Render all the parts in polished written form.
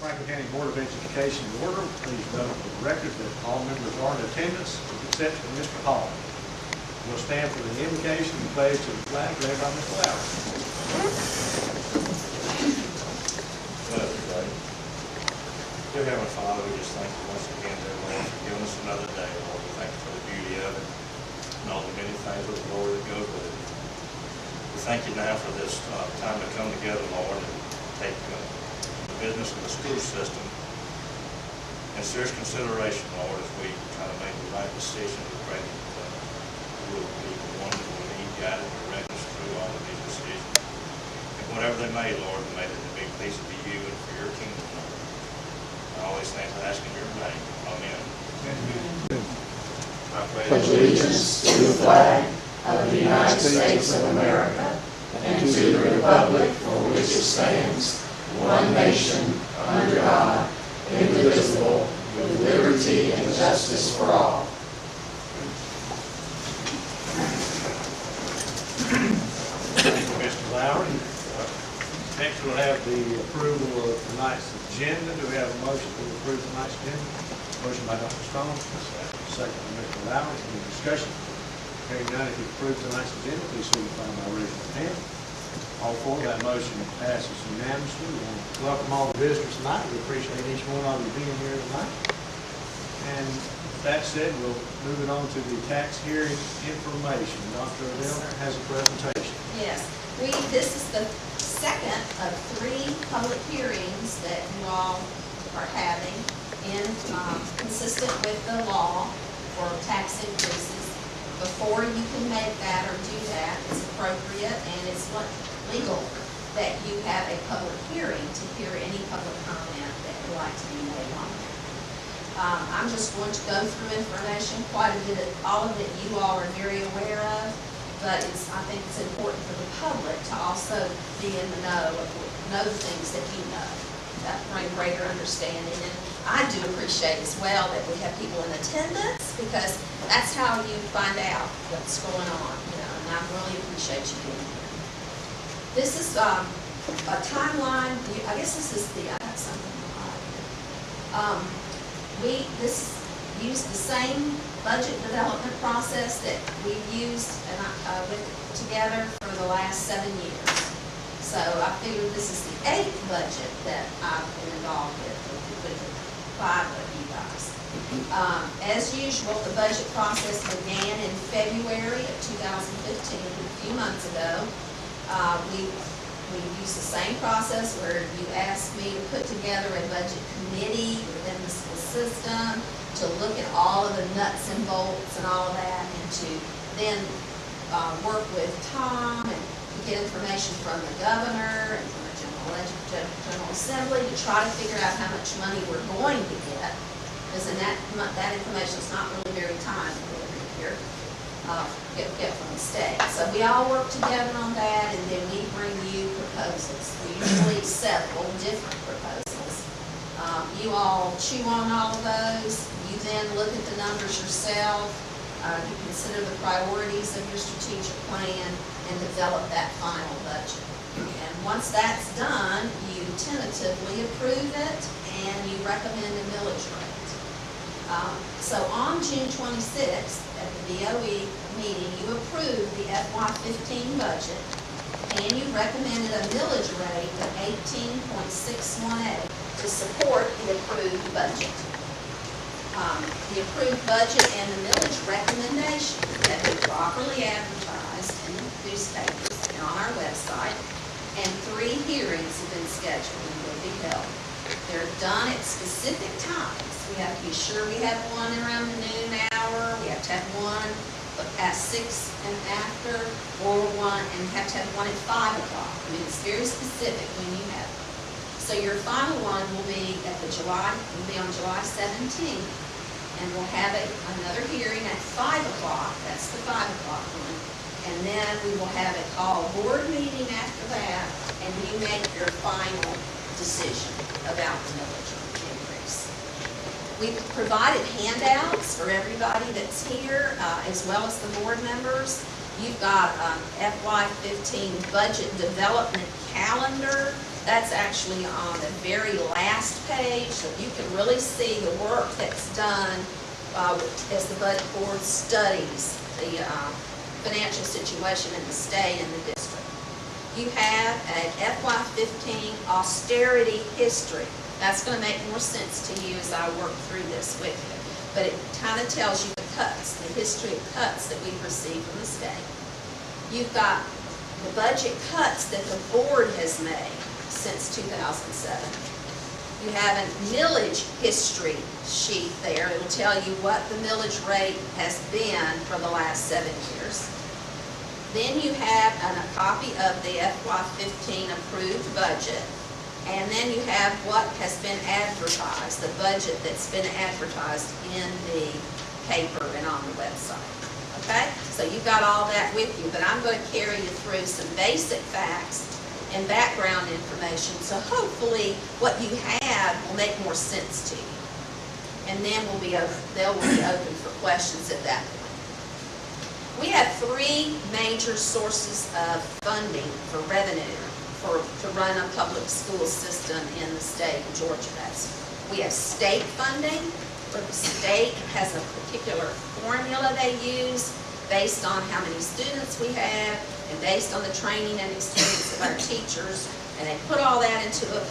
Franklin County Board of Education order. Please note for the record that all members are in attendance, with the exception of Mr. Hall. We'll stand for the invocation and pledge to the flag led by Mr. Lowry. Dear Heavenly Father, we just thank you once again, dear Lord, for giving us another day, Lord. We thank you for the beauty of it and all the many things with the glory that goes with it. We thank you now for this time to come together, Lord, and take the business of the school system in serious consideration, Lord, as we try to make the right decision. We pray that you will be the one that will lead, guide, and direct us through all of these decisions. And whatever they may, Lord, may it be pleasing to you and for your kingdom, Lord. All these things I ask in your name. Amen. I pledge allegiance to the flag of the United States of America and to the republic for which it stands, one nation, under God, indivisible, with liberty and justice for all. Mr. Lowry. Next we'll have the approval of tonight's agenda. Do we have a motion to approve tonight's agenda? Motion by Dr. Strong, second by Mr. Lowry. Any discussion? Hearing none, if you approve tonight's agenda, please signify by raising your hand. All four, that motion passes unanimously. We want to welcome all the visitors tonight. We appreciate each one of you being here tonight. And that said, we'll move it on to the tax hearing information. Dr. Adele has a presentation. Yes, this is the second of 3 public hearings that you all are having consistent with the law for tax increases. Before you can make that or do that, it's appropriate and it's legal that you have a public hearing to hear any public comment that would like to be made on that. I'm just going to go through information, quite a bit of all of it you all are very aware of, but I think it's important for the public to also be in the know the things that you know, that bring greater understanding. And I do appreciate as well that we have people in attendance, because that's how you find out what's going on, and I really appreciate you being here. This is a timeline. I guess this is I have something on here. This used the same budget development process that we've used together for the last 7 years. So I figured this is the 8th budget that I've been involved with the 5 of you guys. As usual, the budget process began in February of 2015, a few months ago. We used the same process where you asked me to put together a budget committee within the school system to look at all of the nuts and bolts and all of that, and to then work with Tom and get information from the governor and from the General Assembly to try to figure out how much money we're going to get, because that information is not really very time-limited here. Get from the state. So we all work together on that, and then we bring you proposals. Usually several different proposals. You all chew on all of those. You then look at the numbers yourself. You consider the priorities of your strategic plan and develop that final budget. And once that's done, you tentatively approve it and you recommend a millage rate. So on June 26th at the BOE meeting, you approved the FY15 budget and you recommended a millage rate of 18.618 to support the approved budget. The approved budget and the millage recommendation have been properly advertised in the newspapers and on our website, and 3 hearings have been scheduled and will be held. They're done at specific times. We have to be sure we have one around the noon hour. We have to have one at 6 and after, or one, and have to have one at 5 o'clock. I mean, it's very specific when you have it. So your final one will be on July 17th, and we'll have another hearing at 5 o'clock. That's the 5 o'clock one. And then we will have a call board meeting after that, and you make your final decision about the millage increase. We've provided handouts for everybody that's here, as well as the board members. You've got FY15 budget development calendar That's actually on the very last page, so you can really see the work that's done as the budget board studies the financial situation in the state and the district. You have an FY15 austerity history. That's going to make more sense to you as I work through this with you. But it kind of tells you the cuts, the history of cuts that we've received from the state. You've got the budget cuts that the board has made since 2007. You have a millage history sheet there. It'll tell you what the millage rate has been for the last 7 years. Then you have a copy of the FY15 approved budget. And then you have what has been advertised, the budget that's been advertised in the paper and on the website. Okay? So you've got all that with you, but I'm going to carry you through some basic facts and background information, so hopefully what you have will make more sense to you. And then they'll be open for questions at that point. We have 3 major sources of funding for revenue to run a public school system in the state of Georgia. We have state funding, where the state has a particular formula they use based on how many students we have and based on the training and experience of our teachers. And they put all that into a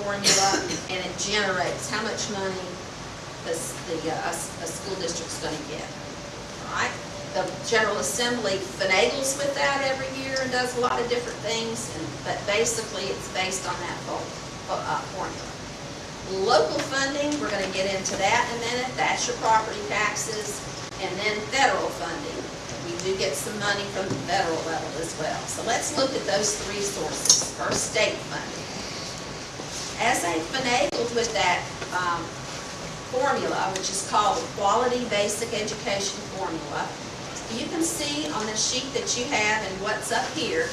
formula, and it generates how much money a school district's going to get. All right? The General Assembly finagles with that every year and does a lot of different things, but basically it's based on that formula. Local funding, we're going to get into that in a minute. That's your property taxes. And then federal funding. We do get some money from the federal level as well. So let's look at those 3 sources. First, state funding. As I finagled with that formula, which is called the Quality Basic Education Formula, you can see on the sheet that you have and what's up here,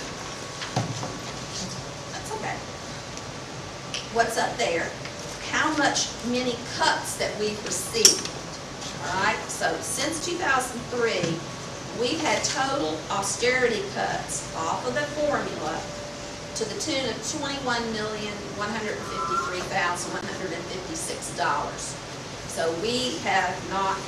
that's okay, what's up there, how many cuts that we've received. All right, so since 2003, we've had total austerity cuts off of the formula to the tune of $21,153,156. So we have not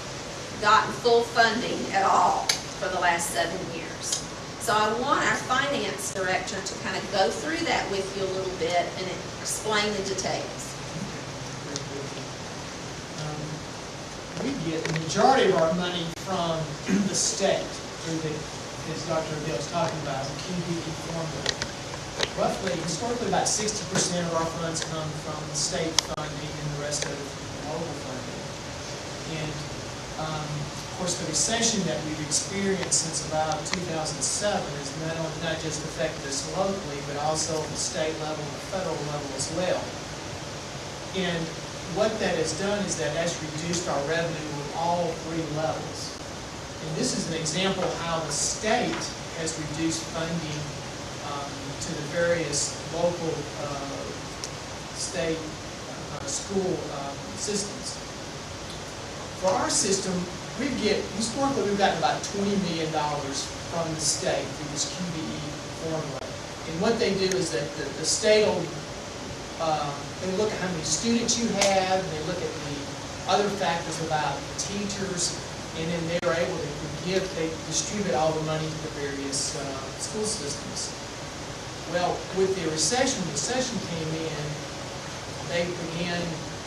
gotten full funding at all for the last 7 years. So I want our finance director to kind of go through that with you a little bit and explain the details. We get the majority of our money from the state through the, as Dr. O'Dell was talking about, the QBE formula. Roughly, historically, about 60% of our funds come from state funding and the rest of it from local funding. And of course, the recession that we've experienced since about 2007 has not just affected us locally, but also at the state level and the federal level as well. And what that has done is that has reduced our revenue at all 3 levels. And this is an example of how the state has reduced funding to the various local state school systems. For our system, historically we've gotten about $20 million from the state through this QBE formula. And what they do is that the state will they look at how many students you have, and they look at the other factors about teachers, and then they're able to they distribute all the money to the various school systems. Well, with the recession came in, they began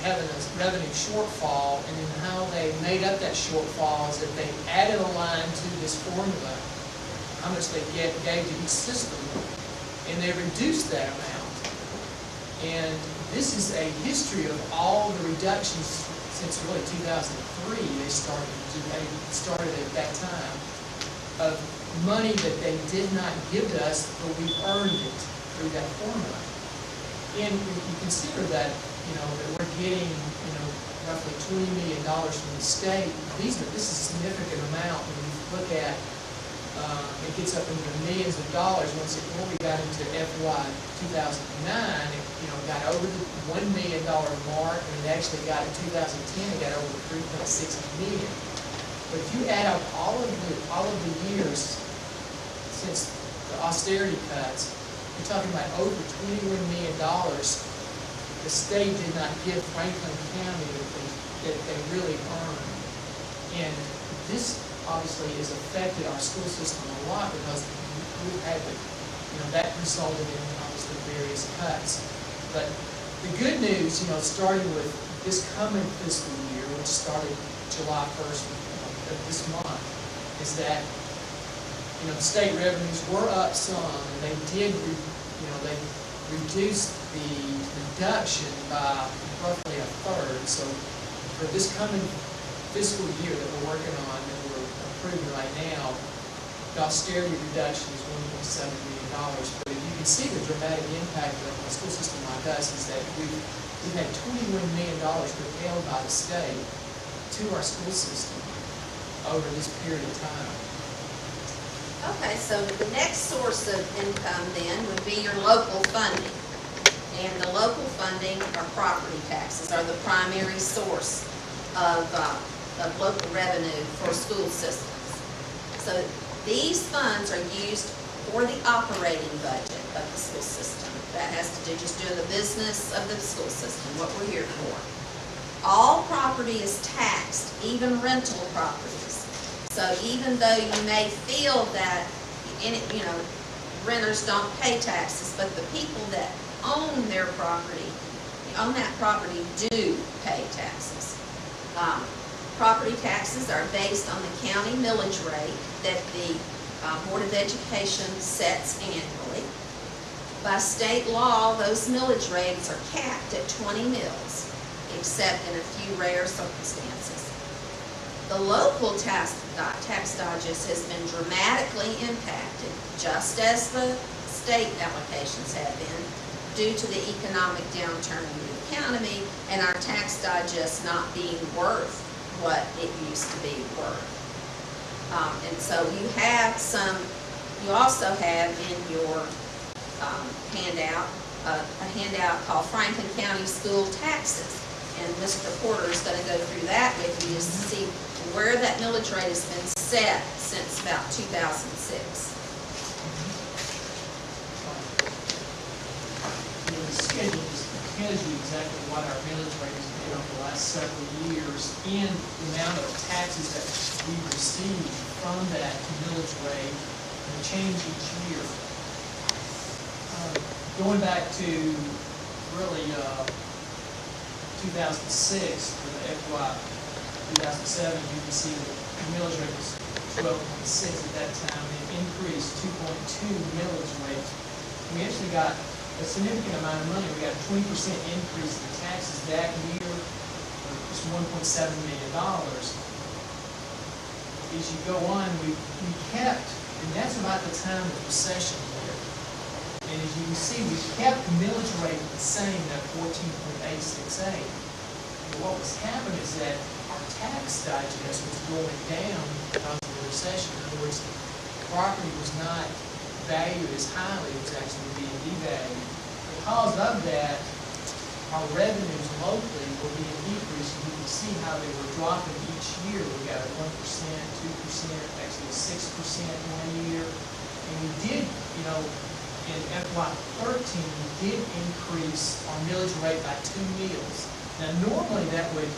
having a revenue shortfall, and then how they made up that shortfall is that they added a line to this formula, how much they gave to each system, and they reduced that amount. And this is a history of all the reductions since really 2003. They started at that time of money that they did not give to us, but we earned it through that formula. And you consider that that we're getting roughly $20 million from the state. This is a significant amount when you look at. It gets up into the millions of dollars. When we got into FY 2009, it got over the $1 million mark, and it actually got in 2010. It got over the $3.6 million. But if you add up all of the years since the austerity cuts, we're talking about over $21 million the state did not give Franklin County that they really earned. And this obviously has affected our school system a lot because we've had to, that resulted in obviously various cuts. But the good news, starting with this coming fiscal year, which started July 1st of this month, is that, the state revenues were up some, and they did, they reduced the reduction by roughly a third. So for this coming fiscal year that we're working on, that we're approving right now, the austerity reduction is $1.7 million. But you can see the dramatic impact of a school system like us is that we've had $21 million withheld by the state to our school system over this period of time. Okay, so the next source of income then would be your local funding. And the local funding or property taxes are the primary source of local revenue for school systems. So these funds are used for the operating budget of the school system. That has to do just doing the business of the school system, what we're here for. All property is taxed, even rental properties. So even though you may feel that, renters don't pay taxes, but the people that own their property, own that property, do pay taxes. Property taxes are based on the county millage rate that the Board of Education sets annually. By state law, those millage rates are capped at 20 mills, except in a few rare circumstances. The local tax digest has been dramatically impacted, just as the state allocations have been, due to the economic downturn in the economy and our tax digest not being worth what it used to be worth. And so you also have in your handout, a handout called Franklin County School Taxes. And Mr. Porter is going to go through that with you just to see where that millage rate has been set since about 2006. The schedule just tells you exactly what our millage rate has been over the last several years and the amount of taxes that we receive from that millage rate and the change each year. Going back to really 2006 for the FY 2007, you can see the millage rate was 12.6 at that time. It increased 2.2 millage rate. We actually got a significant amount of money. We got a 20% increase in taxes that year, which was $1.7 million. As you go on, we kept, and that's about the time of the recession here. And as you can see, we kept the millage rate the same at 14.868. But what was happening is that our tax digest was going down because of the recession. In other words, property was not valued as highly, it was actually being devalued. Because of that, our revenues locally were being decreased, and you can see how they were dropping each year. We got a 1%, 2%, actually 6% one year. And we did, in FY13, we did increase our millage rate by 2 mills. Now, normally that would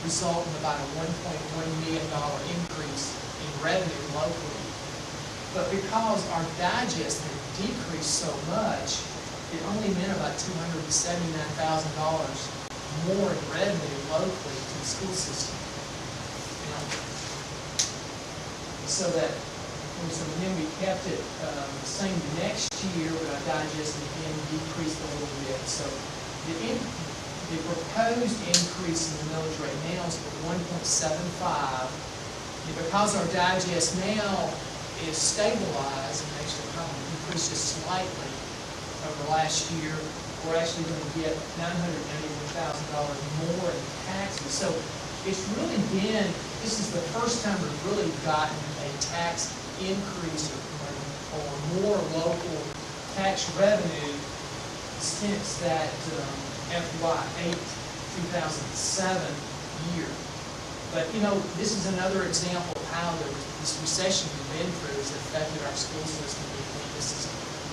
result in about a $1.1 million increase in revenue locally. But because our digest had decreased so much, it only meant about $279,000 more in revenue locally to the school system. So then we kept it the same next year, but our digest again decreased a little bit. So the proposed increase in the millage rate now is 1.75. And because our digest now is stabilized and actually probably increased just slightly over last year, we're actually going to get $991,000 more in taxes. So it's really been, this is the first time we've really gotten a tax increase or more local tax revenue since that FY 2007 year. But this is another example of how this recession we've been through has affected our school system. This is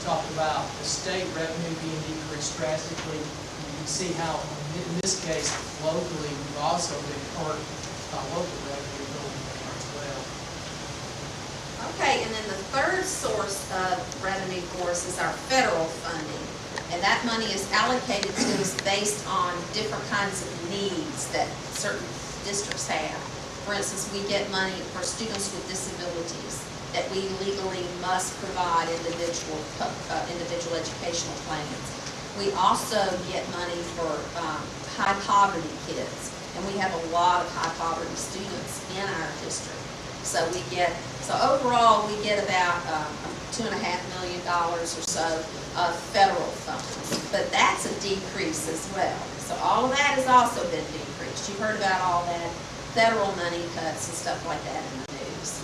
talked about the state revenue being decreased drastically. You can see how, in this case, locally, we've also been hurt by local revenue going down as well. Okay, and then the third source of revenue for us is our federal funding. And that money is allocated to us based on different kinds of needs that certain districts have. For instance, we get money for students with disabilities that we legally must provide individual educational plans. We also get money for high poverty kids, and we have a lot of high poverty students in our district. So overall, we get about $2.5 million or so of federal funds, but that's a decrease as well. So all of that has also been decreased. You've heard about all that federal money cuts and stuff like that in the news.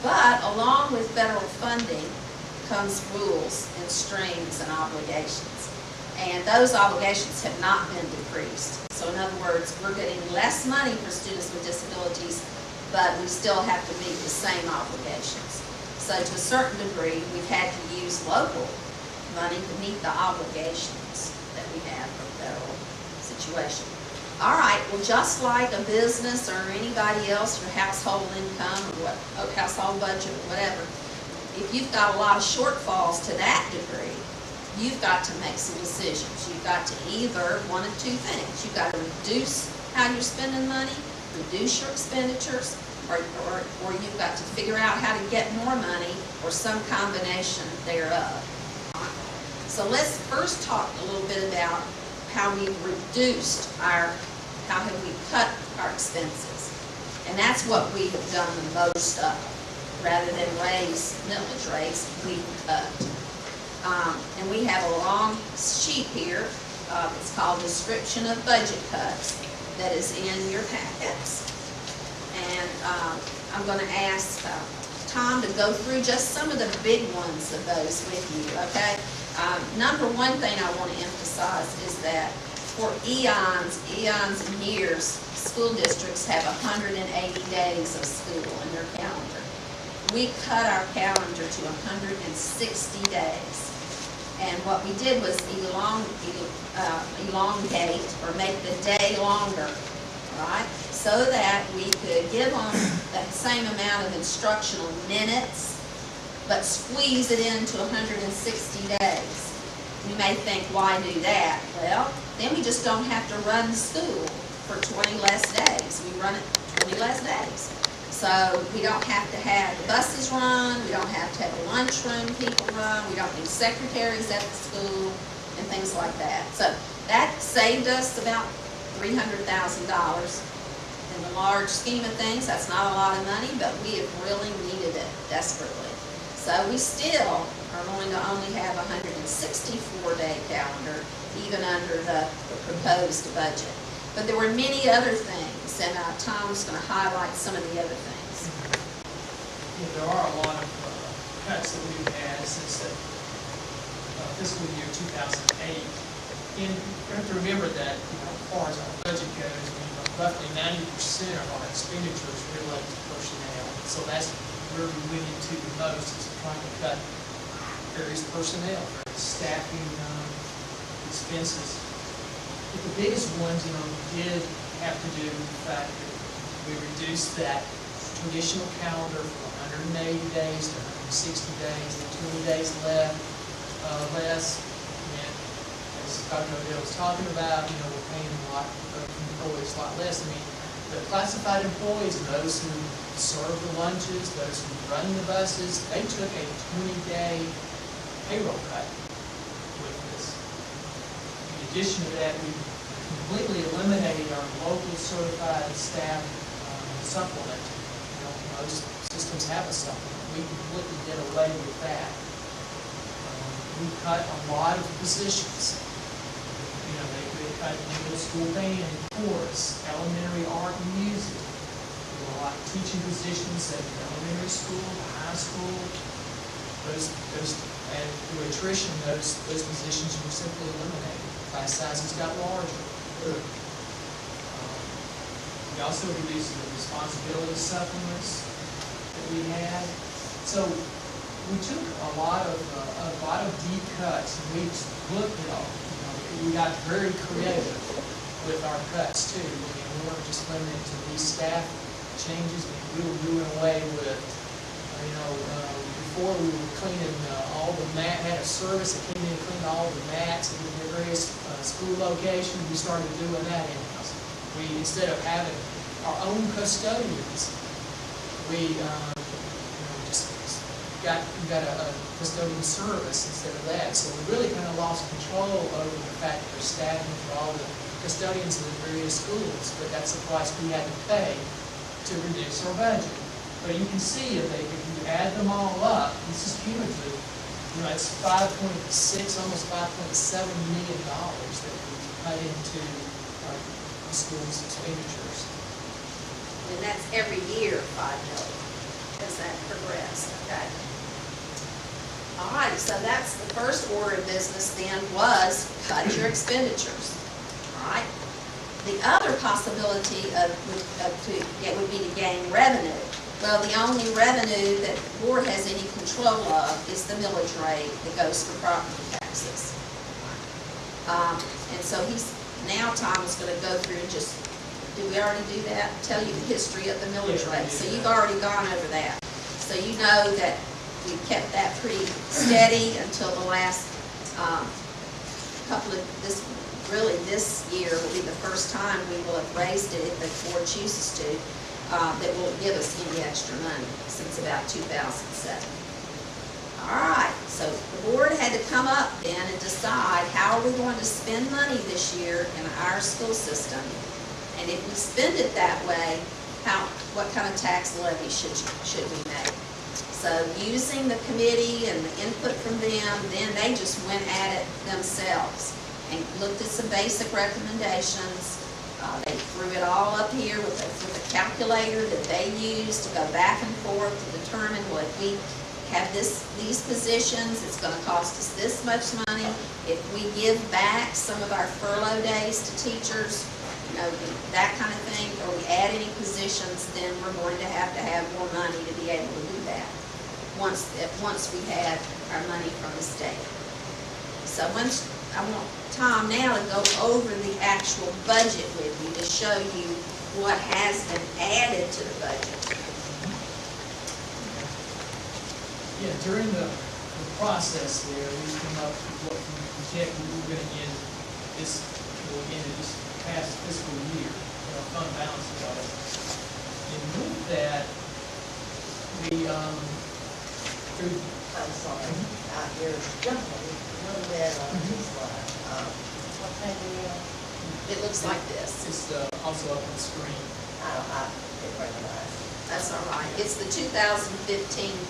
But along with federal funding comes rules and strings and obligations. And those obligations have not been decreased. So in other words, we're getting less money for students with disabilities, but we still have to meet the same obligations. So to a certain degree, we've had to use local money to meet the obligations that we have for federal situation. All right, well, just like a business or anybody else, your household income or household budget or whatever, if you've got a lot of shortfalls to that degree, you've got to make some decisions. You've got to either one of two things. You've got to reduce how you're spending money, reduce your expenditures, or you've got to figure out how to get more money or some combination thereof. So let's first talk a little bit about how we've how have we cut our expenses. And that's what we've done the most of. Rather than raise millage rates, we've cut. And we have a long sheet here. It's called Description of Budget Cuts that is in your packets. And I'm going to ask Tom to go through just some of the big ones of those with you, okay? Number one thing I want to emphasize is that for eons and years, school districts have 180 days of school in their calendar. We cut our calendar to 160 days. And what we did was elongate or make the day longer, right? So that we could give them that same amount of instructional minutes, but squeeze it into 160 days. You may think, why do that? Well, then we just don't have to run school for 20 less days. We run it 20 less days. So we don't have to have the buses run, we don't have to have the lunchroom people run, we don't need secretaries at the school, and things like that. So that saved us about $300,000. In the large scheme of things, that's not a lot of money, but we have really needed it desperately. So we still are going to only have a 164-day calendar, even under the proposed budget. But there were many other things, and Tom's going to highlight some of the other things. There are a lot of cuts that we've had since the fiscal year 2008. And you have to remember that, as far as our budget goes, roughly 90% of our expenditures relate to personnel. So that's where we went into the most, is trying to cut various personnel, staffing expenses. But the biggest ones, did have to do with the fact that we reduced that traditional calendar from 180 days to 160 days, and 20 days less. And as Dr. Odell was talking about, we're paying a lot of employees a lot less. The classified employees, those who serve the lunches, those who run the buses, they took a 20-day payroll cut with this. In addition to that, we completely eliminated our local certified staff supplement. Most systems have a supplement. We completely did away with that. We cut a lot of positions. They cut middle school band, chorus, elementary art and music. There were a lot of teaching positions at the elementary school, the high school. And through attrition, those positions were simply eliminated. Class sizes got larger. We also reduced the responsibility supplements that we had. So we took a lot of deep cuts, and we just looked at all, we got very creative with our cuts too. I mean, we weren't just limited to these staff changes, we were doing away with, before we were cleaning all the had a service that came in and cleaned all the mats in the various school locations. We started doing that in-house. Instead of having our own custodians, we got a custodian service instead of that. So we really kind of lost control over the fact that we're staffing for all the custodians in the various schools, but that's the price we had to pay to reduce our budget. But you can see if you add them all up, this is cumulative, it's 5.6, almost $5.7 million that we cut into our schools' expenditures. And that's every year, 5 million, as that progressed, okay? All right, so that's the first order of business then, was cut your expenditures, all right? The other possibility would be to gain revenue. Well, the only revenue that the board has any control of is the millage rate that goes for property taxes. And so Tom is going to go through and just, did we already do that? Tell you the history of the millage rate. So you've already gone over that. So you know that we kept that pretty steady until the last couple of, this year will be the first time we will have raised it if the board chooses to. That will give us any extra money since about 2007. All right, so the board had to come up then and decide how are we going to spend money this year in our school system, and if we spend it that way, what kind of tax levy should we make? So using the committee and the input from them, then they just went at it themselves and looked at some basic recommendations. They threw it all up here with a calculator that they used to go back and forth to determine, well, if we have these positions, it's going to cost us this much money. If we give back some of our furlough days to teachers, that kind of thing, or we add any positions, then we're going to have more money to be able to do that once we had our money from the state. So I want Tom now to go over the actual budget with you to show you what has been added to the budget. Yeah, during the process there, we came up with what we projected we were going to end this past fiscal year, fund balance was. And with that, we through. I'm sorry, you're jumping a little bit on this slide. What page are you on? It looks like this. It's also up on the screen. I didn't recognize. That's all right. It's the 2015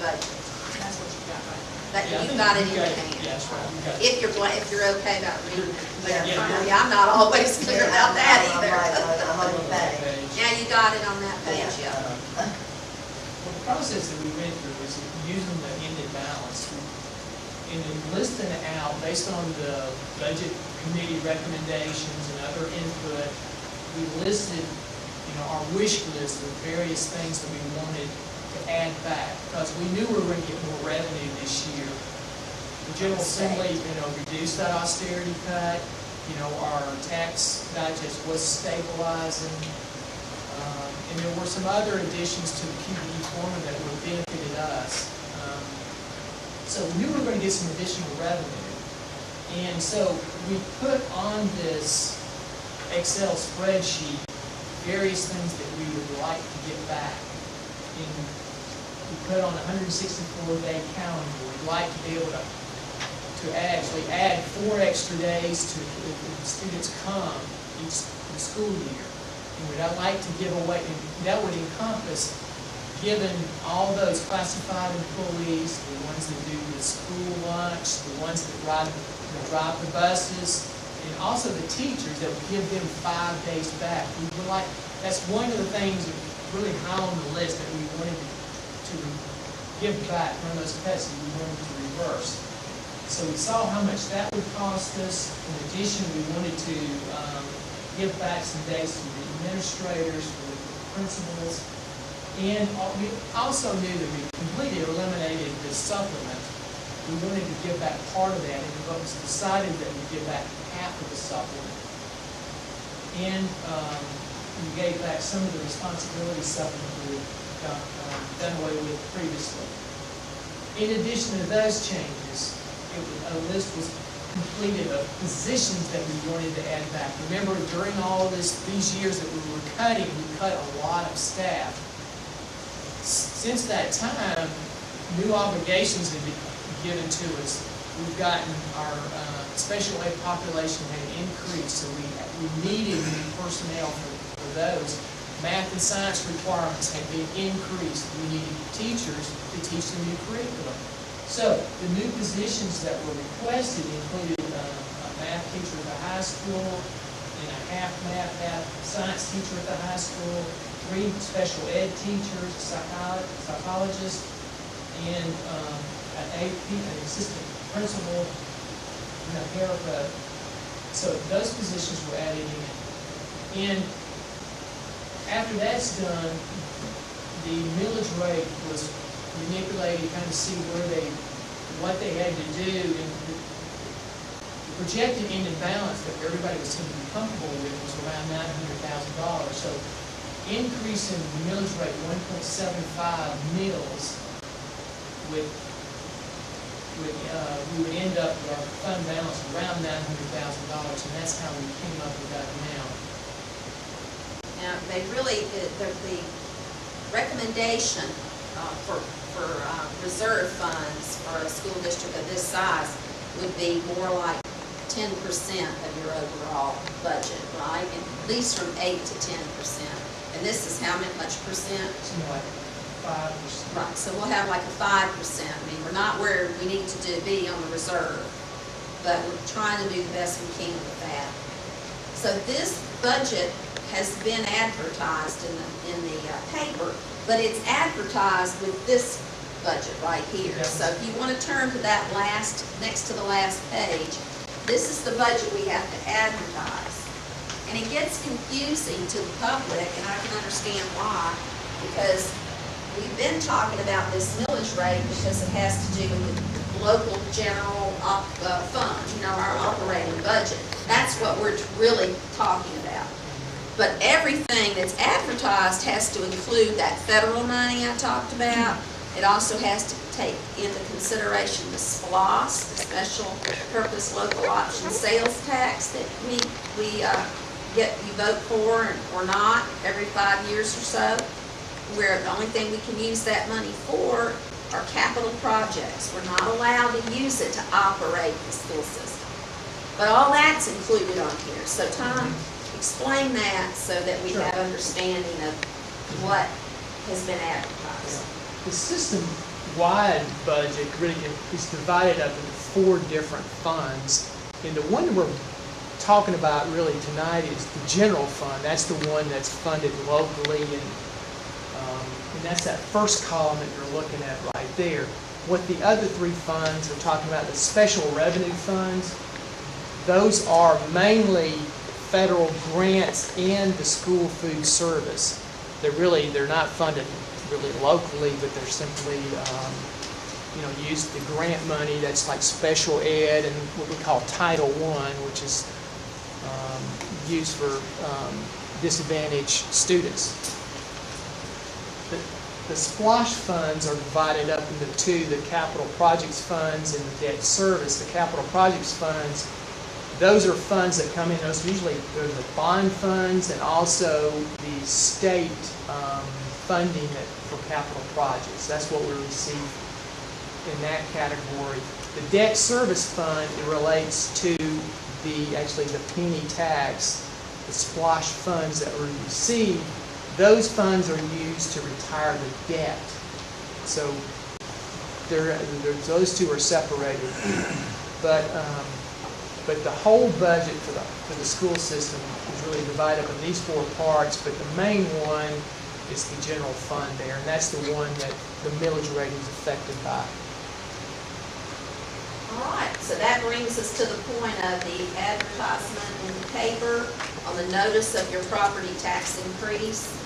budget. That's what you got right there. That Yeah, I you've think got it you in your got hand. Yeah, that's right. You got it. If you're okay about reading it there in Yeah, front of you, I'm not always clear about that either. I'm on the page. Yeah, you got it on that page, yeah. Well, the process that we went through was using the ended balance and then listing out, based on the budget committee recommendations and other input, we listed, our wish list of various things that we wanted to add back, because we knew we were going to get more revenue this year. The General Assembly, reduced that austerity cut, our tax digest was stabilizing, and there were some other additions to the QBE formula that would have benefited us. So we knew we were going to get some additional revenue. And so we put on this Excel spreadsheet various things that we would like to get back. And we put on a 164-day calendar. We'd like to be able to actually add 4 extra days to the students come each school year. And we'd like to give away, and that would encompass given all those classified employees, the ones that do the school lunch, the ones that drive the buses, and also the teachers, that would give them 5 days back. We would like, that's one of the things that really high on the list that we wanted to give back, one of those cuts that we wanted to reverse. So we saw how much that would cost us. In addition, we wanted to give back some days to the administrators, for the principals. And we also knew that we completely eliminated the supplement. We wanted to give back part of that, and it was decided that we give back half of the supplement. And we gave back some of the responsibility supplement we had done away with previously. In addition to those changes, a list was completed of positions that we wanted to add back. Remember, during all these years that we were cutting, we cut a lot of staff. Since that time, new obligations have been given to us. We've gotten our special ed population had increased, so we needed new personnel for those. Math and science requirements had been increased. We needed teachers to teach the new curriculum. So the new positions that were requested included a math teacher at the high school, and a half math, half science teacher at the high school, 3 special ed teachers, a psychologist, and an AP, an assistant principal, and a para. So those positions were added in. And after that's done, the millage rate was manipulated, kind of see what they had to do, and the projected ending balance that everybody was seeming to be comfortable with was around $900,000. So increase in the millage rate 1.75 mils we would end up with our fund balance around $900,000, and that's how we came up with that amount. Now, they really, the recommendation for reserve funds for a school district of this size would be more like 10% of your overall budget, right? And at least from 8 to 10%. And this is how much percent? Something like 5%. Right, so we'll have like a 5%. I mean, we're not where we need to be on the reserve, but we're trying to do the best we can with that. So this budget has been advertised in the paper, but it's advertised with this budget right here. So if you want to turn to that next to the last page, this is the budget we have to advertise. And it gets confusing to the public, and I can understand why, because we've been talking about this millage rate because it has to do with the local general fund, our operating budget. That's what we're really talking about. But everything that's advertised has to include that federal money I talked about. It also has to take into consideration the SPLOST, the Special Purpose Local Option Sales Tax that you vote for or not every 5 years or so, where the only thing we can use that money for are capital projects. We're not allowed to use it to operate the school system. But all that's included on here. So Tom, explain that so that we have understanding of what has been advertised. The system-wide budget really is divided up into 4 different funds. And the one we're talking about really tonight is the general fund. That's the one that's funded locally, and that's that first column that you're looking at right there. What the other 3 funds are talking about, the special revenue funds, those are mainly federal grants and the school food service. They're not funded really locally, but they're simply use the grant money that's like special ed and what we call Title I, which is used for disadvantaged students. The SPLOST funds are divided up into 2, the capital projects funds and the debt service. The capital projects funds, those are funds that come in. Those usually they're the bond funds and also the state funding for capital projects. That's what we receive in that category. The debt service fund, it relates to the penny tax, the SPLOST funds that we receive. Those funds are used to retire the debt. So those 2 are separated. But the whole budget for the school system is really divided up in these 4 parts, but the main one is the general fund there, and that's the one that the millage rate is affected by. All right, so that brings us to the point of the advertisement in the paper on the notice of your property tax increase.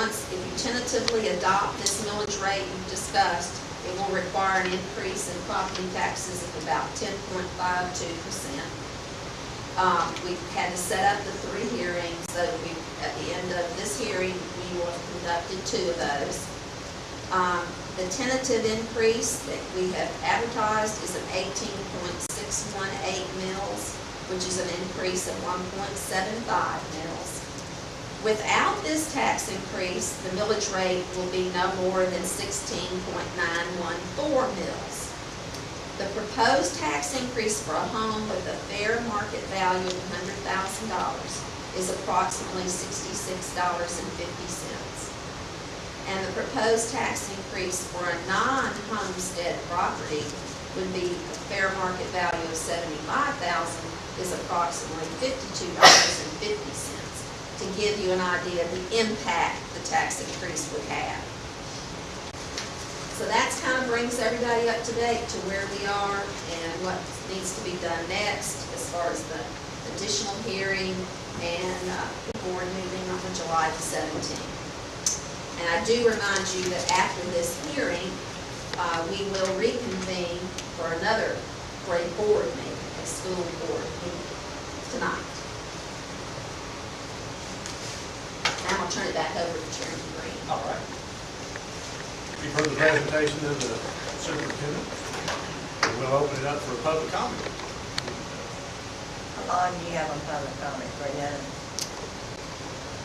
if you tentatively adopt this millage rate we've discussed, it will require an increase in property taxes of about 10.52%. We've had to set up the 3 hearings, so at the end of this hearing, we will have conducted 2 of those. The tentative increase that we have advertised is an 18.618 mils, which is an increase of 1.75 mils. Without this tax increase, the millage rate will be no more than 16.914 mils. The proposed tax increase for a home with a fair market value of $100,000 is approximately $66.50. And the proposed tax increase for a non-homestead property would be a fair market value of $75,000 is approximately $52.50, to give you an idea of the impact the tax increase would have. So that's kind of brings everybody up to date to where we are and what needs to be done next as far as the additional hearing and the board meeting on July the 17th. And I do remind you that after this hearing, we will reconvene for a board meeting, a school board meeting tonight. Now I'll turn it back over to Chairman Green. All right. You've heard the presentation of the superintendent. We'll open it up for public comment. How long do you have on public comment for now?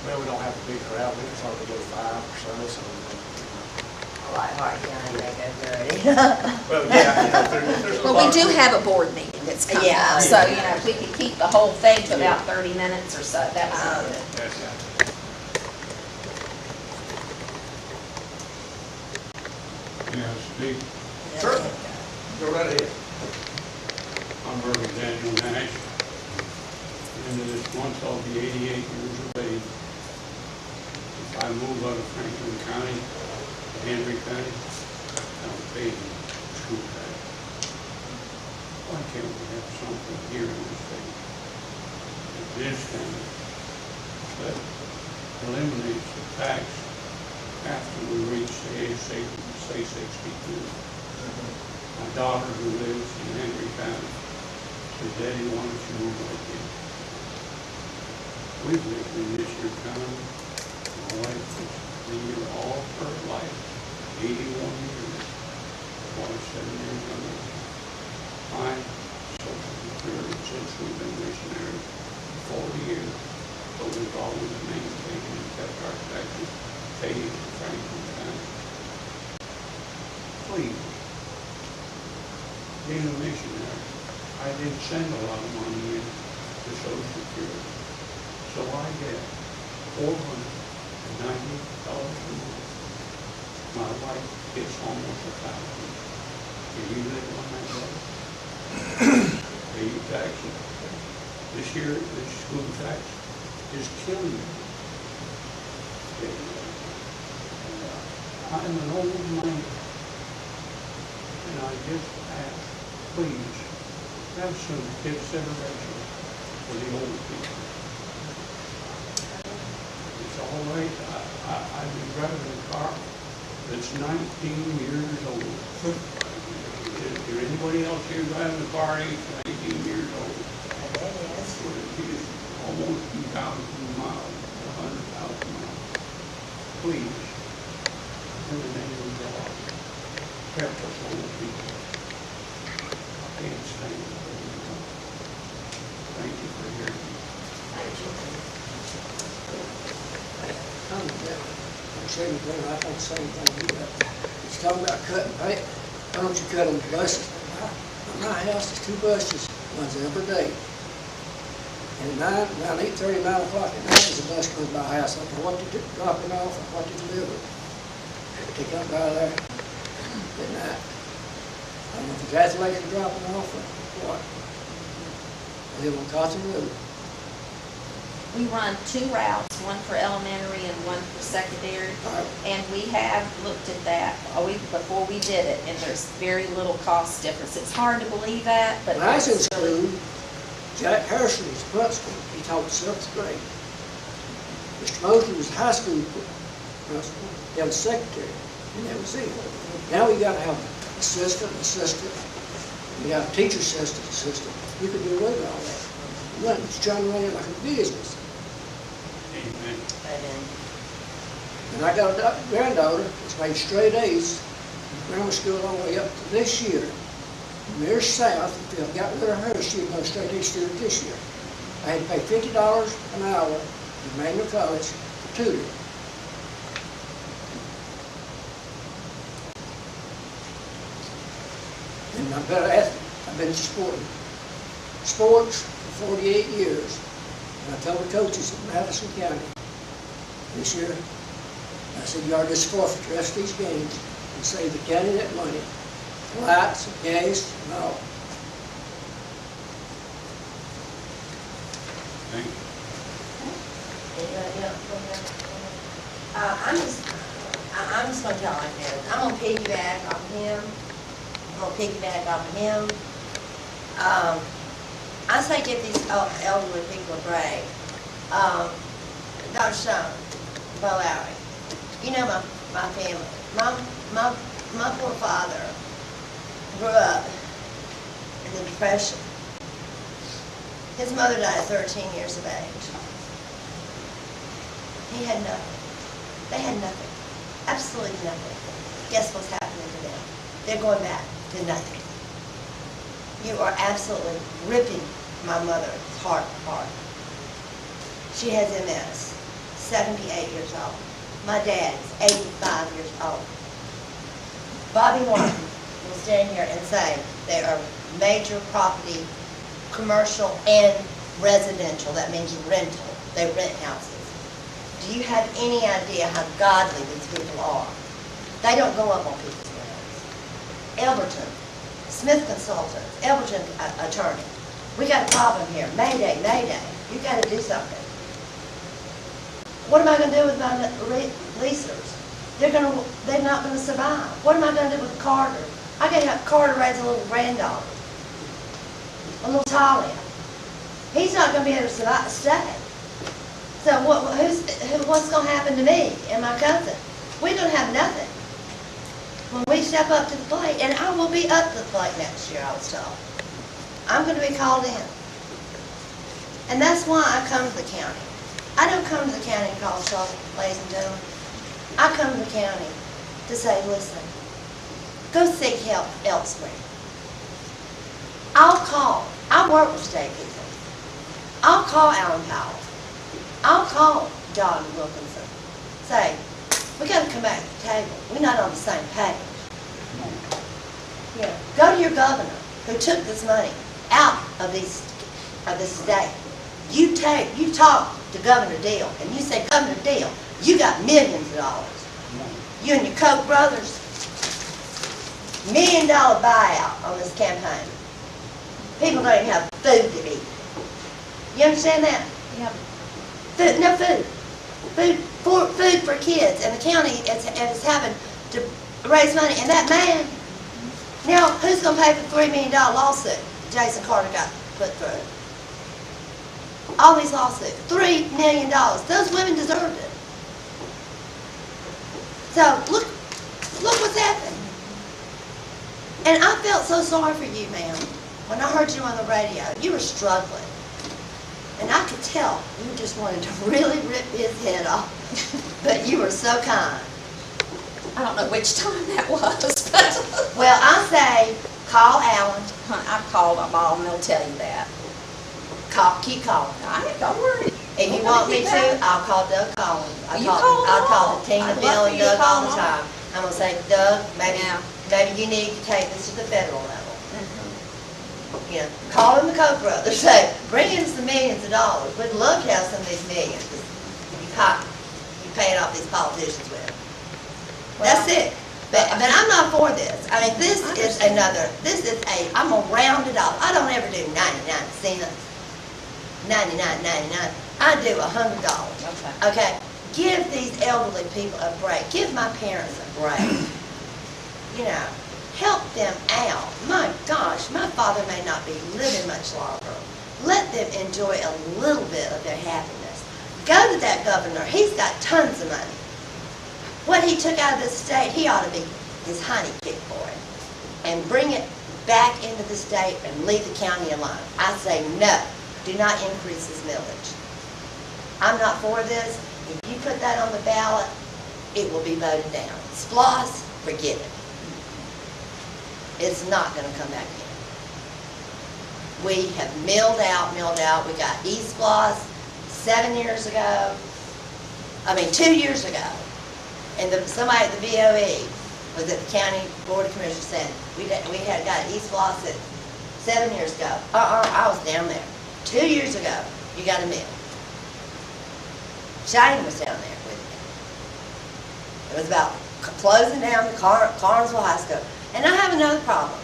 Well, we don't have a big crowd, we can probably go 5 or so. Like Hart County, they go dirty. Well, yeah, there's a Well, lot we of- do have a board meeting that's coming Yeah. up, so, if we could keep the whole thing to about 30 minutes or so, that would be good. Yes, yeah. Yeah, Steve, Sure. Go right ahead. I'm Reverend Daniel Nash. And this month I'll be 88 years of age. If I move out of Franklin County to Henry County, I'll pay the school tax. Why can't we have something here in the state? This county that eliminates the tax after we reach the age, say 62. My daughter who lives in Henry County said, Daddy, why don't you move like this? We've lived in this here county, my wife has been here all her life, 81 years. Boy, 7 years ago. My social security since we've been missionaries, 40 years, but we've always maintained and kept our taxes paid in Franklin County. Please, being a missionary, I didn't send a lot of money in to Social Security. So I get $490 a month. My wife gets almost $1,000. Can you live on that level? Pay your taxes. This year, this school tax is killing me. I'm an old man. And I just ask, please, have some consideration for the old people. It's all right, I've been driving a car that's 19 years old. Is there anybody else here driving a car age 19 years old? It is almost 2,000 miles, 100,000 miles. Please, in the name of God, help us old people. I can't stand it anymore. Thank you for hearing me. I'm saying thing, I don't say anything to that. He's talking about cutting, right? Why don't you cut them buses? My house is 2 buses, runs every day. And around 8:30, 9 o'clock at night, there's a bus comes by the house. I don't know what to do, drop it off or what to deliver. They come by there at night. I don't know if it's athletics to drop it off or what. I live on Cotton Road. We run 2 routes, one for elementary and one for secondary, and we have looked at that before we did it, and there's very little cost difference. It's hard to believe that, but When I was in it's really- school, Jack Harrison was principal. He taught 7th grade. Mr. Mosey was high school principal, you have a secretary, and that was it. Now we gotta have assistant, we have teacher assistant. You could do away with all that. Run, it's trying to run it like a business. Amen. And I got a granddaughter that's made straight A's from grammar school all the way up to this year. From there south, if I got rid of her, she'd go straight A's student this year. I had to pay $50 an hour in Magna College for tutor. And I'm a better athlete. I've been sports for 48 years. And I told the coaches in Madison County this year, I said, you ought to just forfeit the rest of these games and save the county that money. Lights, gas, and all. Thank you. Anybody else? I'm just gonna tell like this. I'm gonna piggyback off him. I say give these elderly people a break. Dr. Stone, Bo Lowry, you know my family. My poor father grew up in the Depression. His mother died at 13 years of age. He had nothing. They had nothing. Absolutely nothing. Guess what's happening to them? They're going back to nothing. You are absolutely ripping my mother's heart apart. She has MS, 78 years old. My dad's 85 years old. Bobby Martin will stand here and say they are major property, commercial and residential. That means rental. They rent houses. Do you have any idea how godly these people are? They don't go up on people's lands. Elberton, Smith Consultants, Elberton attorney. We got a problem here. Mayday, mayday. You got to do something. What am I going to do with my leasers? They're not going to survive. What am I going to do with Carter? I got to have Carter raise a little granddaughter, a little Talia. He's not going to be able to stay. So what's going to happen to me and my cousin? We're going to have nothing when we step up to the plate, and I will be up to the plate next year, I was told. I'm going to be called in. And that's why I come to the county. I don't come to the county and call trouble, ladies and gentlemen. I come to the county to say, listen, go seek help elsewhere. I work with state people. I'll call Alan Powell. I'll call John Wilkinson. Say, we got to come back to the table. We're not on the same page. Yeah. Go to your governor who took this money out of this state. You talk to Governor Deal, and you say, Governor Deal, you got millions of dollars. You and your Koch brothers, $1 million buyout on this campaign. People don't even have food to eat. You understand that? Yeah. Food, no food. Food for kids, and the county is having to raise money. And that man, now who's going to pay for the $3 million lawsuit Jason Carter got put through? All these lawsuits, $3 million. Those women deserved it. So look what's happened. And I felt so sorry for you, ma'am, when I heard you on the radio. You were struggling. And I could tell you just wanted to really rip his head off. But you were so kind. I don't know which time that was, but Well, I say, call Alan. I've called them all and they'll tell you that. Keep calling. Don't worry. If you want me to, I'll call Doug Collins. You call them I'll call all. Tina, I'd Bill, love and for you to Doug call all the them all. time. I'm gonna say, Doug, maybe Yeah. you need to take this to the federal level. You know, call in the Koch brothers, say, bring in some millions of dollars. We'd love to have some of these millions. You paying off these politicians with. That's it. But I'm not for this. I mean, I'm gonna round it off. I don't ever do 99 cents, 99.99. I do $100. Okay? Give these elderly people a break. Give my parents a break. You know, help them out. My gosh, my father may not be living much longer. Let them enjoy a little bit of their happiness. Go to that governor. He's got tons of money. What he took out of the state, he ought to be his honey kicked for it. And bring it back into the state and leave the county alone. I say no, do not increase his millage. I'm not for this. If you put that on the ballot, it will be voted down. SPLOST, forget it. It's not gonna come back in. We have milled out. We got eSPLOST 2 years ago. And somebody at the BOE was at the county board of commissioners saying, we had got eSPLOST at 7 years ago. I was down there. 2 years ago, you got a mill. Shane was down there with me. It was about closing down the Carnesville High School. And I have another problem.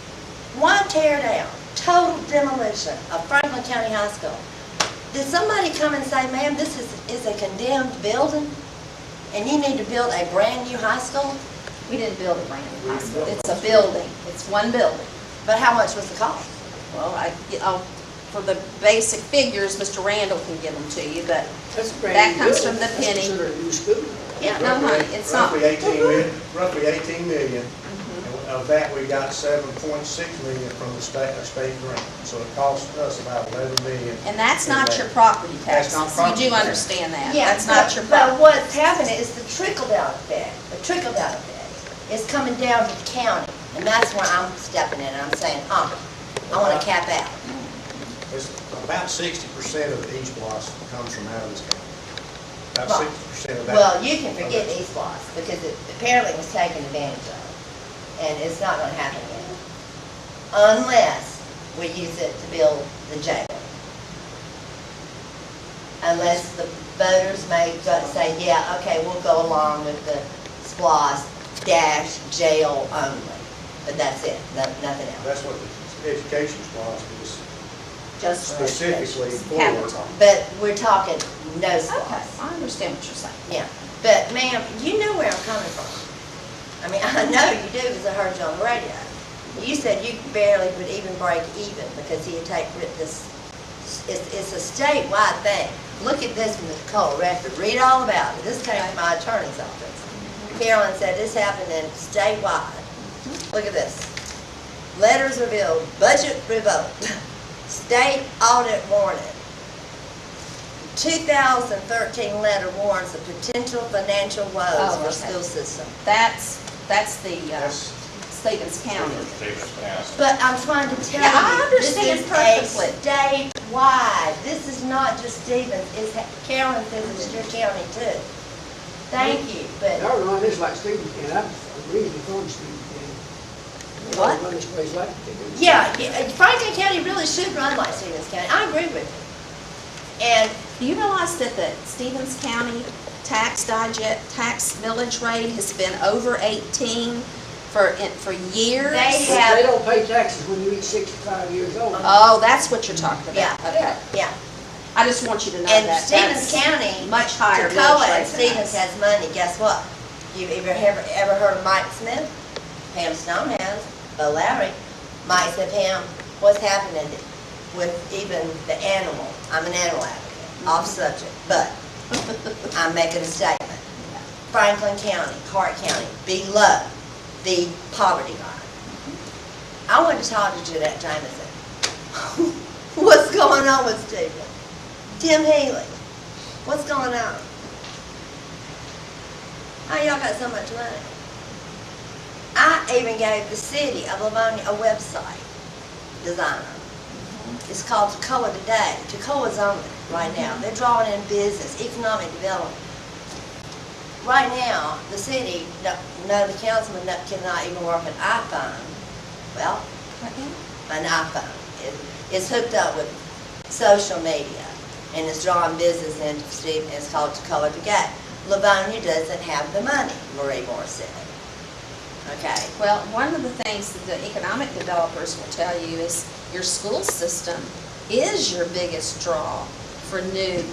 One tear down, total demolition of Franklin County High School. Did somebody come and say, ma'am, this is a condemned building, and you need to build a brand new high school? We didn't build a brand new high school. It's a building. It's one building. But how much was the cost? Well, for the basic figures, Mr. Randall can give them to you, but That's a brand that new comes building. from the That's penny. considered a new school. Yeah, no, honey, it's not. Roughly 18 million. And of that, we got 7.6 million from the state grant. So it cost us about 11 million. And that's not your property That's taxes. not property You do tax. understand that. Yeah, That's not your But property. what's happening is the trickle-down effect. The trickle-down effect is coming down to the county. And that's where I'm stepping in and I'm saying, I want to cap out. It's about 60% of the eSPLOST comes from out of this county. About Right. 60% of that. Well, you can forget eSPLOST because it apparently was taken advantage of. And it's not going to happen again. Unless we use it to build the jail. Unless the voters may say, yeah, okay, we'll go along with the SPLOST dash jail only. But that's it, nothing else. That's what the education SPLOST is Just specifically for. Capital. But we're talking no Okay, SPLOST. I understand what you're saying. Yeah, but ma'am, you know where I'm coming from. I mean, I know you do because I heard you on the radio. You said you barely would even break even because he had taken this, it's a statewide thing. Look at this from the Dakota Record, read all about it. This came from my attorney's office. Carolyn said this happened in statewide. Look at this. Letters revealed, budget revoked, state audit warning. 2013 letter warns of potential financial woes Oh, for okay. school system. That's the That's- Stevens County. But I'm trying to tell Yeah, I you, understand this perfectly. is a statewide. This is not just Stevens, it's, Carolyn says it's your county too. Thank you, but, I run this like Stevens County. I'm originally from Stevens County. What? I run this place like yeah, Franklin County really should run like Stevens County. I agree with you. And Do you realize that the Stevens County tax millage rate has been over 18 for years? They But have- they don't pay taxes when you reach 65 years old. Oh, that's what you're talking about. Yeah. Okay. yeah, I just want you to know and that. Stevens That's County, much higher millage Toccoa rate and than Stevens us. has money. Guess what? You ever heard of Mike Smith? Pam Stone has. Bo Lowry. Mike said, Pam, what's happening with even the animal? I'm an animal advocate, off subject, but I'm making a statement. Franklin County, Hart County, below the poverty line. I went to talk to Jeanette Jameson. What's going on with Stephen? Tim Healy, what's going on? How y'all got so much money? I even gave the city of Livonia a website designer. It's called Toccoa Today. Toccoa's on it right now. They're drawing in business, economic development. Right now, the city, no, the councilman cannot even work an iPhone. Well, an iPhone. It's hooked up with social media and it's drawing business into Steve, and it's called Toccoa Today. Livonia doesn't have the money, Marie Moore said. Okay. Well, one of the things that the economic developers will tell you is your school system is your biggest draw for new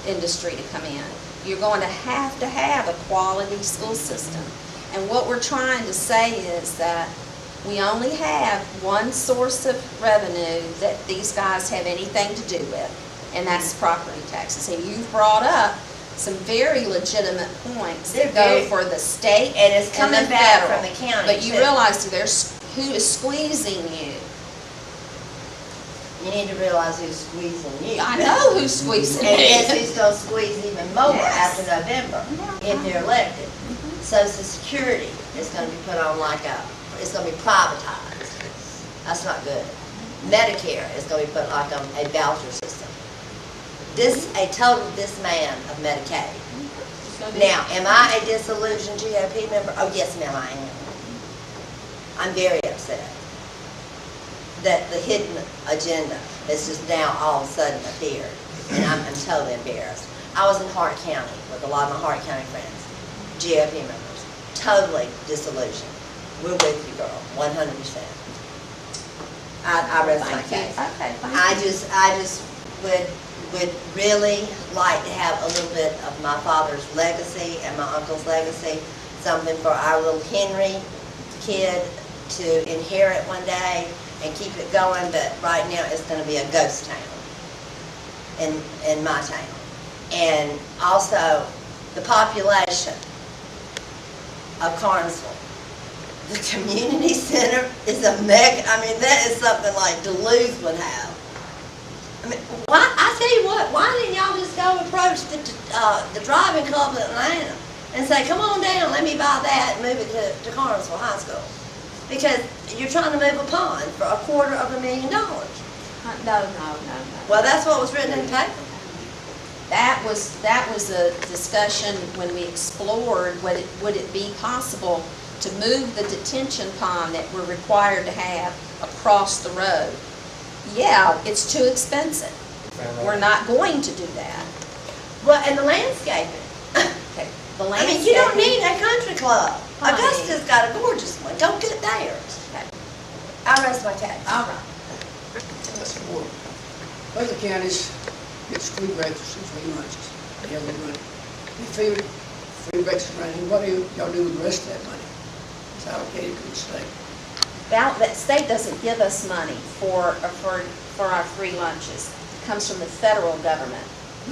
industry to come in. You're going to have a quality school system. And what we're trying to say is that we only have one source of revenue that these guys have anything to do with, and that's property taxes. And you've brought up some very legitimate points They're that go very- for the state And it's and coming the back federal. from the county, But you too. realize who is squeezing you. You need to realize who's squeezing you. I know who's squeezing And you. guess who's gonna squeeze even more Yes. after November, if they're elected? Social Security is gonna be put on like it's gonna be privatized. That's not good. Medicare is gonna be put like on a voucher system. A total disman of Medicaid. Now, am I a disillusioned GOP member? Oh, yes, ma'am, I am. I'm very upset that the hidden agenda has just now all of a sudden appeared, and I'm totally embarrassed. I was in Hart County with a lot of my Hart County friends, GOP members, totally disillusioned. We're with you, girl, 100%. I rest my Thank you. case. Okay, thank I you. just would really like to have a little bit of my father's legacy and my uncle's legacy, something for our little Henry kid to inherit one day and keep it going, but right now it's gonna be a ghost town in my town. And also, the population of Carnesville. The community center is a mega, that is something like Duluth would have. I tell you what, why didn't y'all just go approach the driving club in Atlanta and say, come on down, let me buy that and move it to Carnesville High School? Because you're trying to move a pond for $250,000. No. Well, that's what was written in the paper. That was a discussion when we explored would it be possible to move the detention pond that we're required to have across the road. Yeah, it's too expensive. We're not going to do that. Well, and the landscaping. Okay, the You don't landscaping- need a country club. Honey. Augusta's got a gorgeous one. Go get theirs. Okay, I rest my case. all right. That's the board. Other counties get free breakfasts and free lunches. They have their money. They free breakfast money. What do y'all do with the rest of that money? It's allocated to the state. That state doesn't give us money for our free lunches. It comes from the federal government.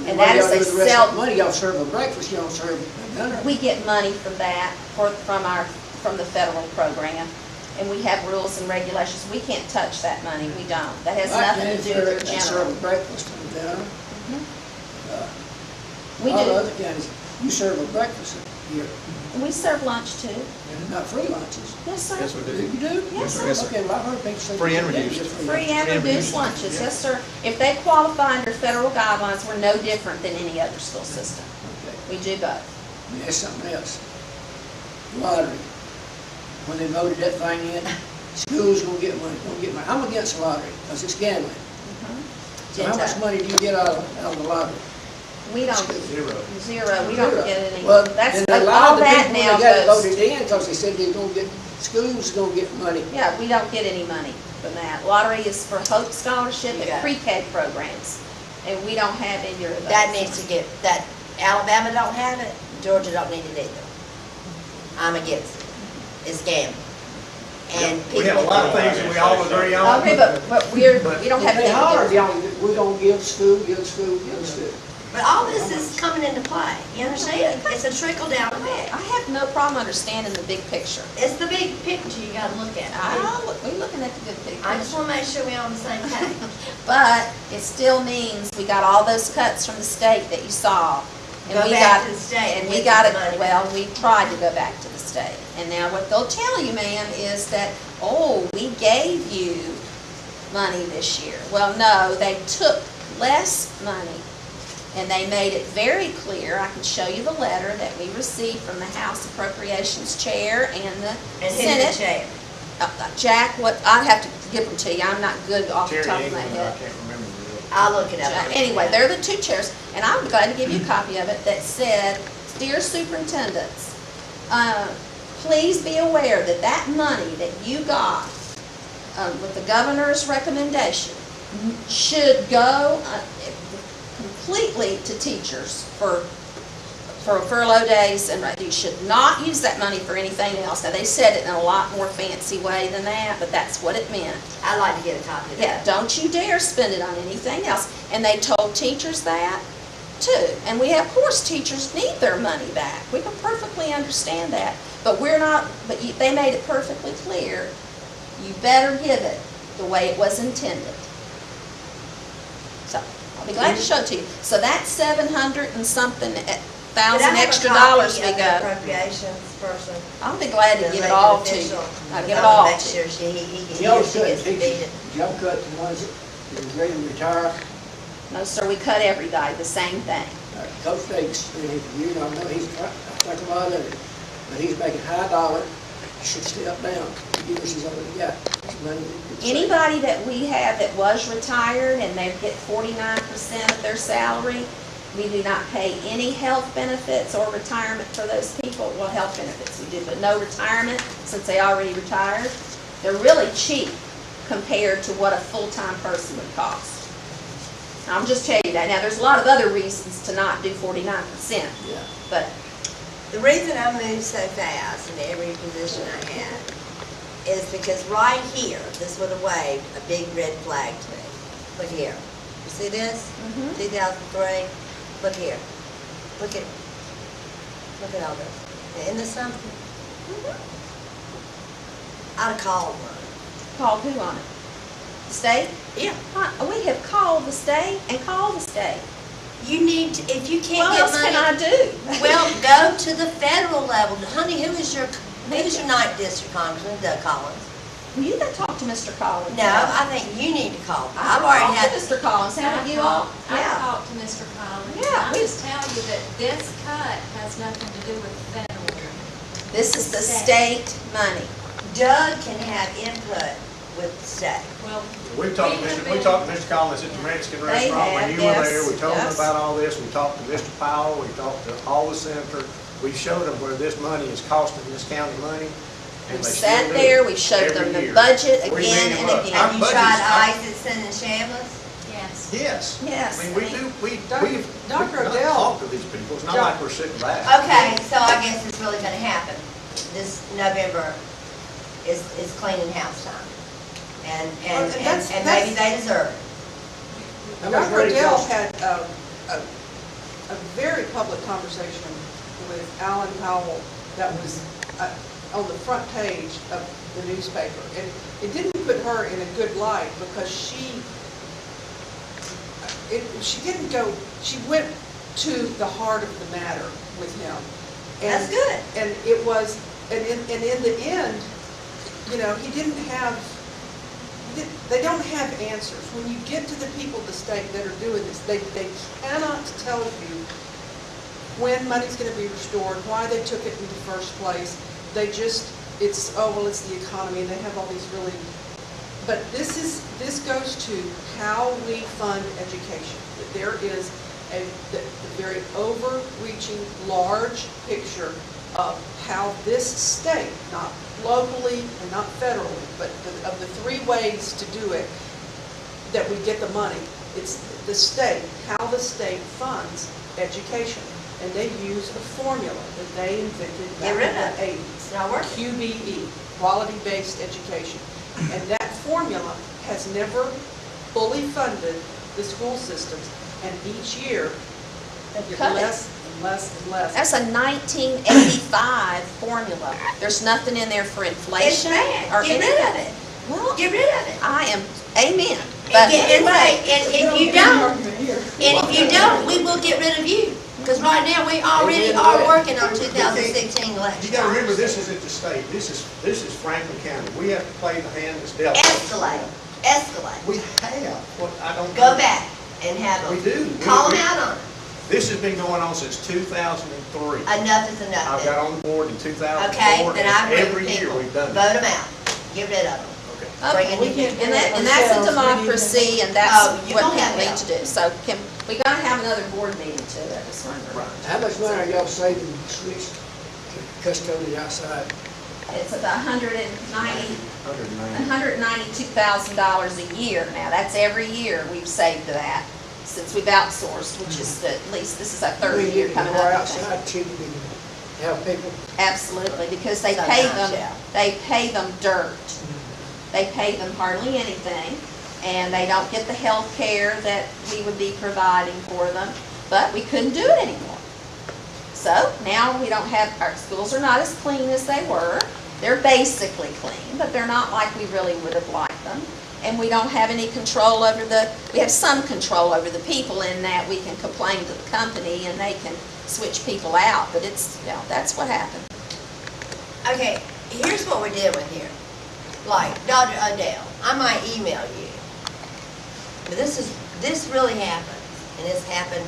And What that do y'all do is with a the rest of self, the money? Y'all serve a breakfast, you don't serve a dinner. we get money from that, from the federal program. And we have rules and regulations. We can't touch that money. We don't. That has nothing to do with the They serve general. a breakfast and a dinner. We A lot of do. other counties, you serve a breakfast here, We serve lunch too. and not free lunches. Yes, sir. Yes, we do. You do? Yes, sir. Yes, sir. Okay, well, I've heard people say. Free and they reduced. get Free and Free and reduced reduced. lunches, Yeah. yes, sir. If they qualify under federal guidelines, we're no different than any other school system. Okay. We do both. Let me ask something else. Lottery. When they voted that thing in, schools gonna get money. I'm against the lottery, because it's gambling. So how much money do you get out of the lottery? We don't, Zero. zero, we don't get any, Well, that's, then a lot all of the that people now that got goes. voted in, because they said they're gonna get, schools gonna get money. Yeah, we don't get any money from that. Lottery is for Hope Scholarship Yeah. and pre-K programs, and we don't have either of those. That needs to get, Alabama don't have it, Georgia don't need it either. I'm against it. It's gambling. And We have a people, lot of things that we all agree on. Okay, but we don't have They anything holler, to do. y'all, we gonna give school, give school, give school. but all this is coming into play, you understand? It's a trickle down effect. I have no problem understanding the big picture. It's the big picture you gotta look at. We're looking at the good picture. I just wanna make sure we're on the same page. But it still means we got all those cuts from the state that you saw. And Go we back got- to the state And and we get got the it, money well, back. we tried to go back to the state. And now what they'll tell you, ma'am, is that, oh, we gave you money this year. Well, no, they took less money. And they made it very clear, I can show you the letter that we received from the House Appropriations Chair and the And Senate. who's the chair? Jack, I'd have to give them to you, I'm not good off the Terry top of my England, I head. can't remember the real. I'll look it up. Anyway, they're the two chairs, and I'm glad to give you a copy of it that said, "Dear superintendents, please be aware that that money that you got with the governor's recommendation should go completely to teachers for furlough days, and you should not use that money for anything else." Now, they said it in a lot more fancy way than that, but that's what it meant. I'd like to get a copy of Yeah, that. don't you dare spend it on anything else. And they told teachers that, too. And we, of course, teachers need their money back. We can perfectly understand that. But we're not, but they made it perfectly clear, you better give it the way it was intended. So, I'll be glad to show it to you. So that's 700 and something thousand extra dollars we got. Appropriations person. I'll be glad to The give it all elected to you. official. I'll give it all Make to sure you. he Y'all gets cut defeated. teachers, y'all cut the ones that are ready to retire. No, sir, we cut everybody, the same thing. Coach Davis, you know, I know he's, I think a lot of it, but he's making high dollar, should step down, give us his already got. His money that gets saved. Anybody that we have that was retired and they get 49% of their salary, we do not pay any health benefits or retirement for those people. Well, health benefits we do, but no retirement since they already retired. They're really cheap compared to what a full-time person would cost. I'm just telling you that. Now, there's a lot of other reasons to not do 49%, Yeah. but The reason I moved so fast in every position I had is because right here, this would have waved a big red flag to me. Look here. You see this? 2003. Look here. Look at all this. Isn't this something? I'd have called one. call who on it? The state? Yeah. We have called the state and called the state. You need to, if you can't What get else money. can I do? Well, go to the federal level. Honey, who is your 9th district congressman? Doug Collins. Well, you can talk to Mr. Collins. No, I think you need to call. I've I've already talked had, to Mr. Collins, haven't you all? I Yeah. talked to Mr. Collins. Yeah, I'm we- just telling you that this cut has nothing to do with federal. This is the state money. Doug can have input with the state. Well, We talked to Mr. Collins at the Mexican They restaurant have, when you were yes, there. We told him yes. about all this. We talked to Mr. Powell. We talked to all the senators. We showed them where this money is costing this county money. and We they sat still do there, it we showed them every the year. budget $3 again million and bucks. again. Our Have you budget's tried up. Isaacson and Chambliss? yes. Yes. Yes. I mean, we do, Dr. we've Dr. not Odell. talked to these people. It's not like we're sitting back. Okay, so I guess it's really gonna happen. This November is cleaning house time. And that's- maybe they deserve it. How much Dr. money Adele costs? had a very public conversation with Alan Powell that was on the front page of the newspaper. And it didn't put her in a good light because she didn't go, she went to the heart of the matter with him. And- That's good. And it was, and in the end, you know, he didn't have, they don't have answers. When you get to the people of the state that are doing this, they cannot tell you when money's gonna be restored, why they took it in the first place. They just, it's the economy, and they have all these really, but this goes to how we fund education. That there is the very overreaching, large picture of how this state, not locally and not federally, but of the three ways to do it, that we get the money. It's the state, how the state funds education. And they use a formula that they invented back Get rid in of the it. 80s. It's not working. QBE, quality-based education. And that formula has never fully funded the school systems, and each year, They get cut it. less and less and less. That's a 1985 formula. There's nothing in there for It's inflation bad. or Get anything. rid of it. Well, Get rid of it. I am, amen. But And if you don't, we will get rid of you. Because right now, we already are working on 2016 election. You gotta remember, this isn't the state. This is Franklin County. We have to play the hand that's dealt. Escalate, escalate. We have, what I don't. Go back and have them. We do. Call them out on it. This has been going on since 2003. Enough is enough. I've then. got on board in 2004. Okay, then I and agree every with year people. we've done Vote it. them out. Get rid of them. Okay. Bring Okay, in new people. and that's a democracy, and that's Oh, you what don't have people need that. to do. So we gotta have another board meeting too, I just remember. Right. How much money are y'all saving to switch to custody outside? It's about $192,000 a year now. That's every year we've saved that since we've outsourced, which is at least, this is our third We year get coming more up. I think. outside cheaper than help people. Absolutely, because they Sometimes, pay them, yeah. they pay them dirt. They pay them hardly anything, and they don't get the health care that we would be providing for them. but we couldn't do it anymore. So now we don't have, our schools are not as clean as they were. They're basically clean, but they're not like we really would have liked them. And we don't have any control over we have some control over the people in that we can complain to the company and they can switch people out, but it's, that's what happened. Okay, here's what we're dealing here. Like, Dr. Odell, I might email you. But this really happened, and it's happened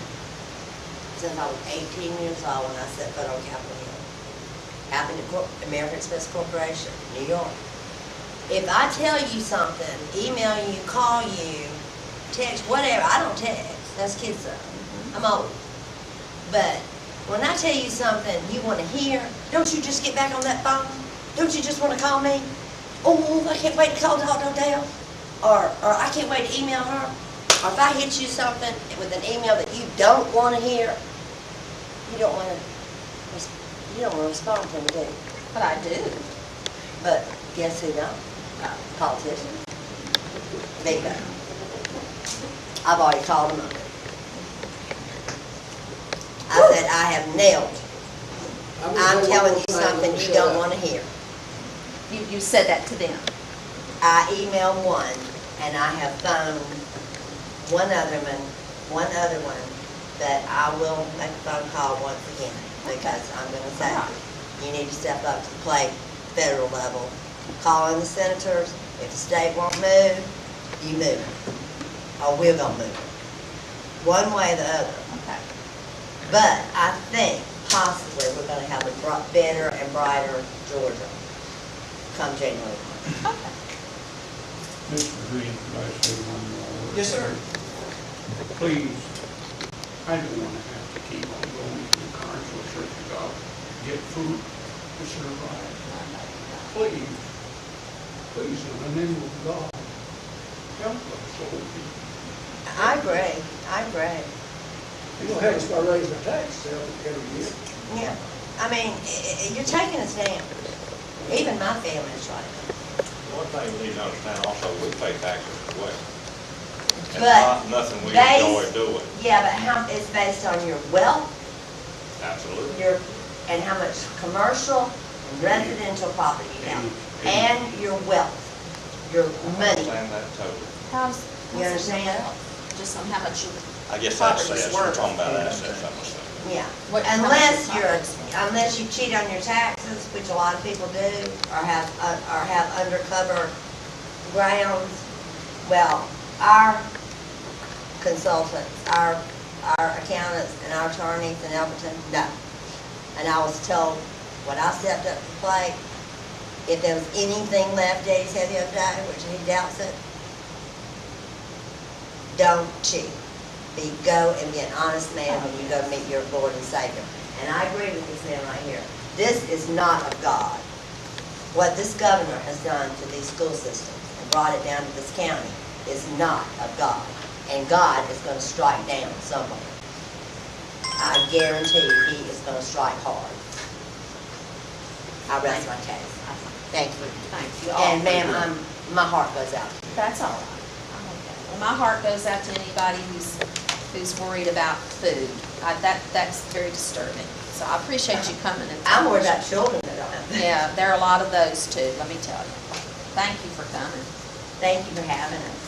since I was 18 years old when I set foot on Capitol Hill. Happened to American Express Corporation, New York. If I tell you something, email you, call you, text, whatever, I don't text, that's kids stuff. I'm old. But when I tell you something you want to hear, don't you just get back on that phone? Don't you just want to call me? Oh, I can't wait to call Dr. Odell. Or I can't wait to email her. Or if I hit you something with an email that you don't want to hear, you don't want to respond to me, do you? But I do. But guess who don't? Politicians. They don't. I've already called them up. I said, I have nailed it. I'm telling you something you don't want to hear. You said that to them. I emailed one, and I have phoned one other one, that I will make a phone call once again, because I'm going to say, you need to step up to the plate, federal level. Calling the senators, if the state won't move, you move. Or we're going to move. One way or the other. Okay. But I think possibly we're going to have a better and brighter Georgia come January 1. Okay. Mr. Green, could I say one more word? Yes, sir. Please, I don't want to have to keep on going to the commercial churches out, get food to survive. Please, in the name of God, help us, old people. I agree. You don't have to start raising the taxes every year. Yeah. I mean, you're taking us down. Even my family's right. One thing we need to understand also, we pay taxes as well. It's But not nothing we they- enjoy doing. Yeah, but it's based on your wealth, Absolutely. and how much commercial and residential property you have, and your wealth, your I money. understand that totally. You understand? Just on how much you. I guess Property's assets, we're worth. talking about assets, I'm assuming. Yeah. What- how Unless much is unless you cheat on your taxes, which a lot of people do, or have undercover grounds. Well, our consultants, our accountants and our attorneys in Elberton, no. And I was told, when I stepped up to the plate, if there was anything left, Daddy said the other day, which he doubts it, don't cheat. Go and be an honest man when you go to meet your Lord and Savior. And I agree with this man right here. This is not of God. What this governor has done to these school systems and brought it down to this county is not of God. And God is going to strike down somewhere. I guarantee you he is going to strike hard. I rest my case. Thank you. Thank you. And ma'am, my heart goes out. That's all right. Well, my heart goes out to anybody who's worried about food. That's very disturbing. So I appreciate you coming and. I'm worried about children that don't have. Yeah, there are a lot of those too, let me tell you. Thank you for coming. Thank you for having us.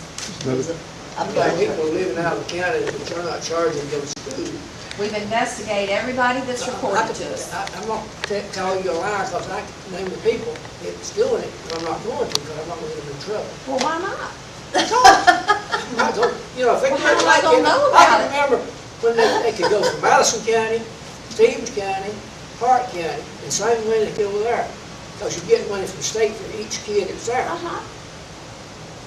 A You got pleasure. people living out of the county that you're not charging them food. We've investigated everybody that's reported to us. I'm not calling you a liar because I can name the people that's doing it, but I'm not going to because I'm not going to get them in trouble. Well, why not? I'm not going, you know, if they Well, could how am I like gonna it, know I about can it? remember when they could go from Madison County, Stevens County, Hart County, and same way they go over there. Because you get money from the state for each kid that's there. Uh-huh.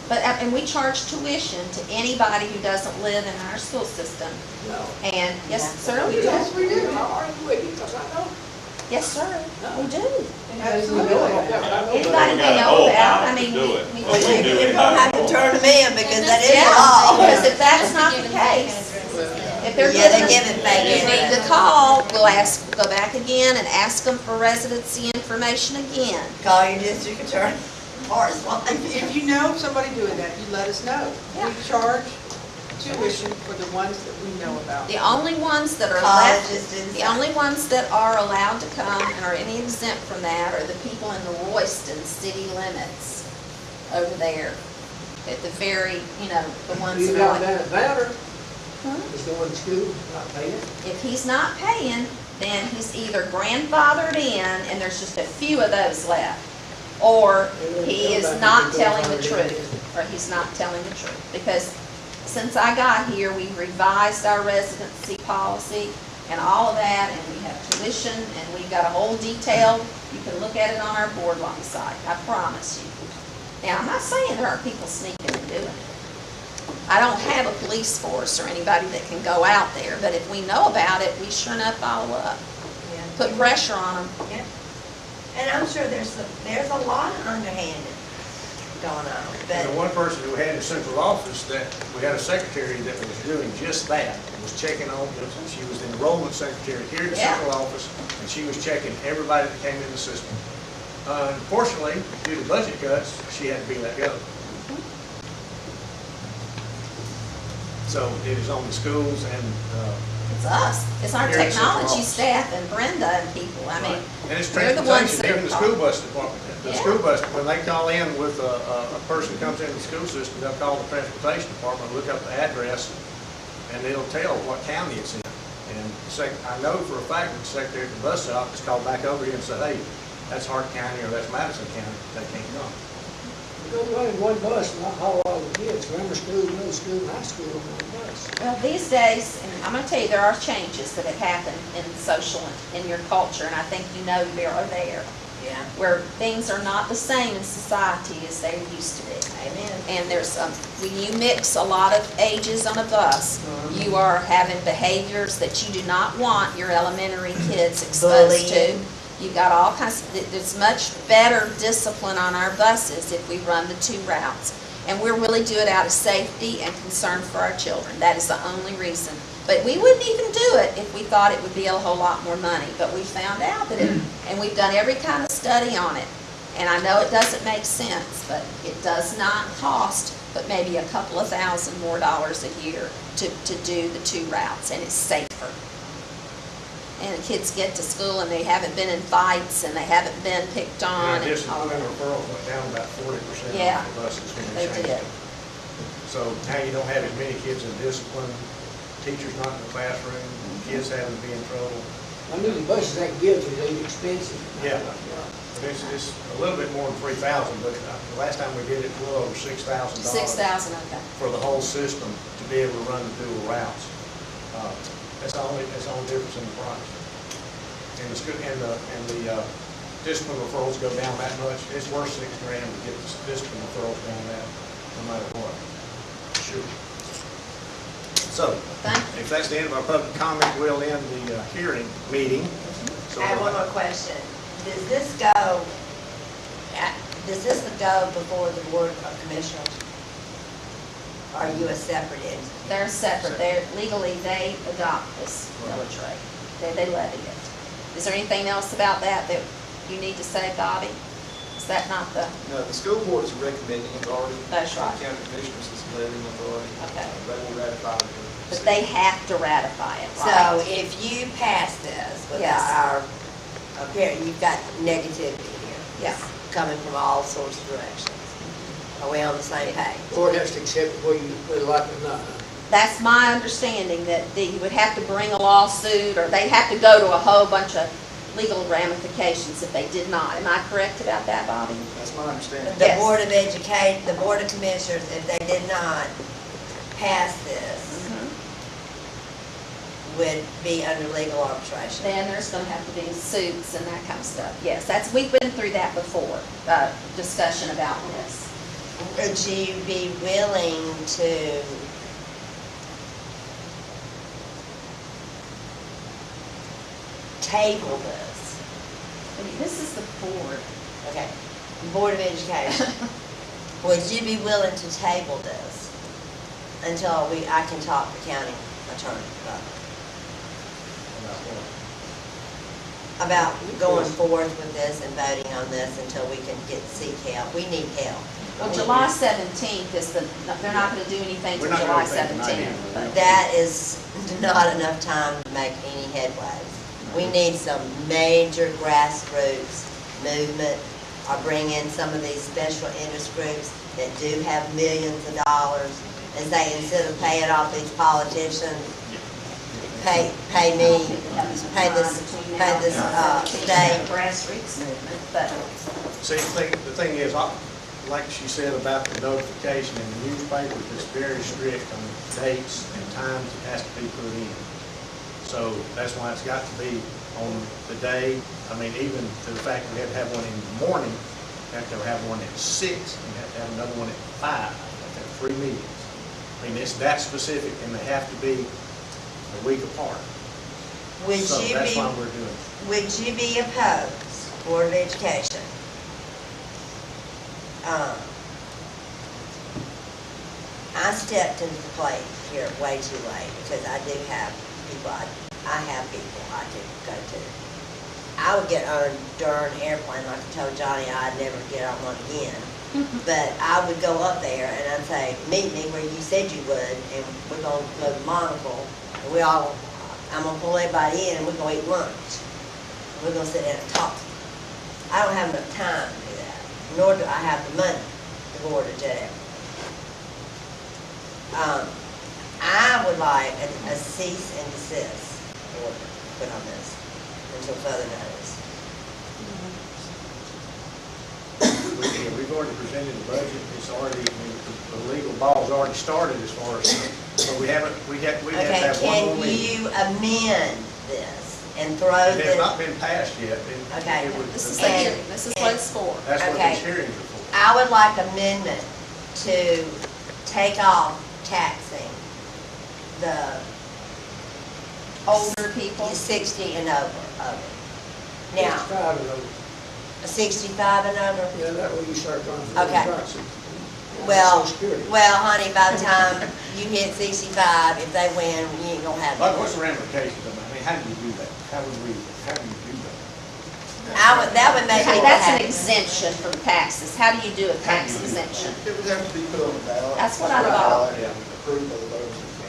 But, and we charge tuition to anybody who doesn't live in our school system. No. And, yes, sir, we do. Yes, we do. I'll argue with you because I know. Yes, sir, we do. Absolutely. Anybody we got a know whole about, I house to mean, do it. we Well, we do You're it. gonna have to turn them in because that is Yeah, law. because if that's not the case, if they're Yeah, they giving, give it fake you need to address. call, we'll go back again and ask them for residency information again. Call your district attorney, or his wife. If you know somebody doing that, you let us know. Yeah. We charge tuition for the ones that we know about. The only ones that are left, Colleges do the only ones that are allowed to come and are any exempt from that are the people in the Royston city limits over there. At the very, the ones You that got are. that better, Huh? is going to school, not paying. If he's not paying, then he's either grandfathered in, and there's just a few of those left, or he is not telling the truth, or he's not telling the truth. Because since I got here, we revised our residency policy and all of that, and we have tuition, and we've got a whole detailed, you can look at it on our board long site, I promise you. Now, I'm not saying there aren't people sneaking and doing it. I don't have a police force or anybody that can go out there, but if we know about it, we sure enough follow up. Put pressure on them. Yeah. And I'm sure there's a lot of underhanded going on, And the but one person who had in central office, that we had a secretary that was doing just that, was checking on, she was the enrollment secretary here at the Yeah. central office, and she was checking everybody that came in the system. Unfortunately, due to budget cuts, she had to be let go. So it is on the schools and, It's us. It's our Here in Central technology Office. staff and Brenda and people. I mean, and it's they're the ones transportation, that are even the school called. bus department. The Yeah. school bus, when they call in with a person comes into the school system, they'll call the transportation department, look up the address, and it'll tell what county it's in. And I know for a fact that the secretary at the bus office called back over here and said, hey, that's Hart County or that's Madison County, they can't come. Go running one bus, and not haul all the kids, grammar school, middle school, and high school on one bus. Well, these days, and I'm gonna tell you, there are changes that have happened in social and in your culture, and I think you know they are there, yeah, where things are not the same in society as they used to be. amen. And there's, when you mix a lot of ages on a bus, you are having behaviors that you do not want your elementary kids exposed to. Bullying. You've got all kinds, there's much better discipline on our buses if we run the two routes. And we're really do it out of safety and concern for our children. That is the only reason. But we wouldn't even do it if we thought it would be a whole lot more money. But we found out that it, and we've done every kind of study on it. And I know it doesn't make sense, but it does not cost but maybe a couple of $1,000 more a year to do the two routes, and it's safer. And the kids get to school and they haven't been in fights and they haven't been picked And on. our and all discipline that. referrals went down about 40% Yeah, on the buses when they they changed did. it. So now you don't have as many kids in discipline, teachers not in the classroom, kids having to be in trouble. I knew the buses that gives you, they're expensive. Yeah. But it's a little bit more than 3,000, but the last time we did it, it was a little over $6,000. 6,000, okay. For the whole system to be able to run the dual routes. That's the only difference in the price. And the school, and the discipline referrals go down that much, it's worth $6,000 to get the discipline referrals down that, no matter what. Sure. So, Thank you. if that's the end of our public comment, we'll end the hearing meeting. So I have one more question. Does this go before the Board of Commissioners? Or are you a separate entity? They're separate. They're legally, they adopt this millage rate. They levy it. Is there anything else about that you need to say, Bobby? Is that not the, No, the school board is a recommending authority. That's right. The county commissioners is a levying authority. Okay. They will ratify it. but they have to ratify it, So right? if you pass this without Yes. our, apparently you've got negativity here. Yeah. Coming from all sorts of directions. Are we on the same page? Board has to accept it whether you like it or not. That's my understanding, that you would have to bring a lawsuit, or they'd have to go to a whole bunch of legal ramifications if they did not. Am I correct about that, Bobby? That's my understanding. The Yes. Board of the Board of Commissioners, if they did not pass this, would be under legal arbitration. Then there's gonna have to be suits and that kind of stuff. Yes, we've been through that before, discussion about this. Would you be willing to table this? I mean, this is the board. Okay, Board of Education. Would you be willing to table this until I can talk to county attorney about going forward with this and voting on this until we can seek help? We need help. Well, July 17th is they're not gonna do anything We're till not July gonna take tonight 17th. anyway. but- That is not enough time to make any headway. We need some major grassroots movement, or bring in some of these special interest groups that do have millions of dollars, and say, instead of paying off these politicians, pay me, pay this state. Grassroots movement, but See, the thing is, like she said about the notification in the newspaper, it's very strict on dates and times it has to be put in. So that's why it's got to be on the day. I mean, even to the fact we have to have one in the morning, we have to have one at 6, and we have to have another one at 5. We have to have 3 meetings. I mean, it's that specific, and they have to be a week apart. Would So you that's be, why we're doing it. would you be opposed, Board of Education? I stepped into the plate here way too late, because I do have people, I have people I do go to. I would get on a darn airplane, like I told Johnny I'd never get on one again. But I would go up there and I'd say, meet me where you said you would, and we're gonna go to Monocle, and I'm gonna pull everybody in, and we're gonna eat lunch. We're gonna sit down and talk. I don't have enough time to do that, nor do I have the money to go to jail. I would like a cease and desist order put on this until further notice. We've already presented the budget, it's already, I mean, the legal ball's already started as far as, so we have to Okay, have one more can meeting. you amend this and throw It has not the, been passed yet. Okay. this is And- the hearing, this is what it's for. That's what Okay. these hearings are for. I would like amendment to take off taxing the Older people. 60 and over. Now, 65 and over. 65 and over? Yeah, that way you start going. Okay. Social Well, Security. well, honey, by the time you hit 65, if they win, you ain't gonna have But it. what's the ramifications of that? I mean, how do you do that? How do you do that? That would make Okay, people that's an happy. exemption from taxes. How do you do a tax exemption? It would have to be put on the ballot. That's what I thought. And approved by the voters.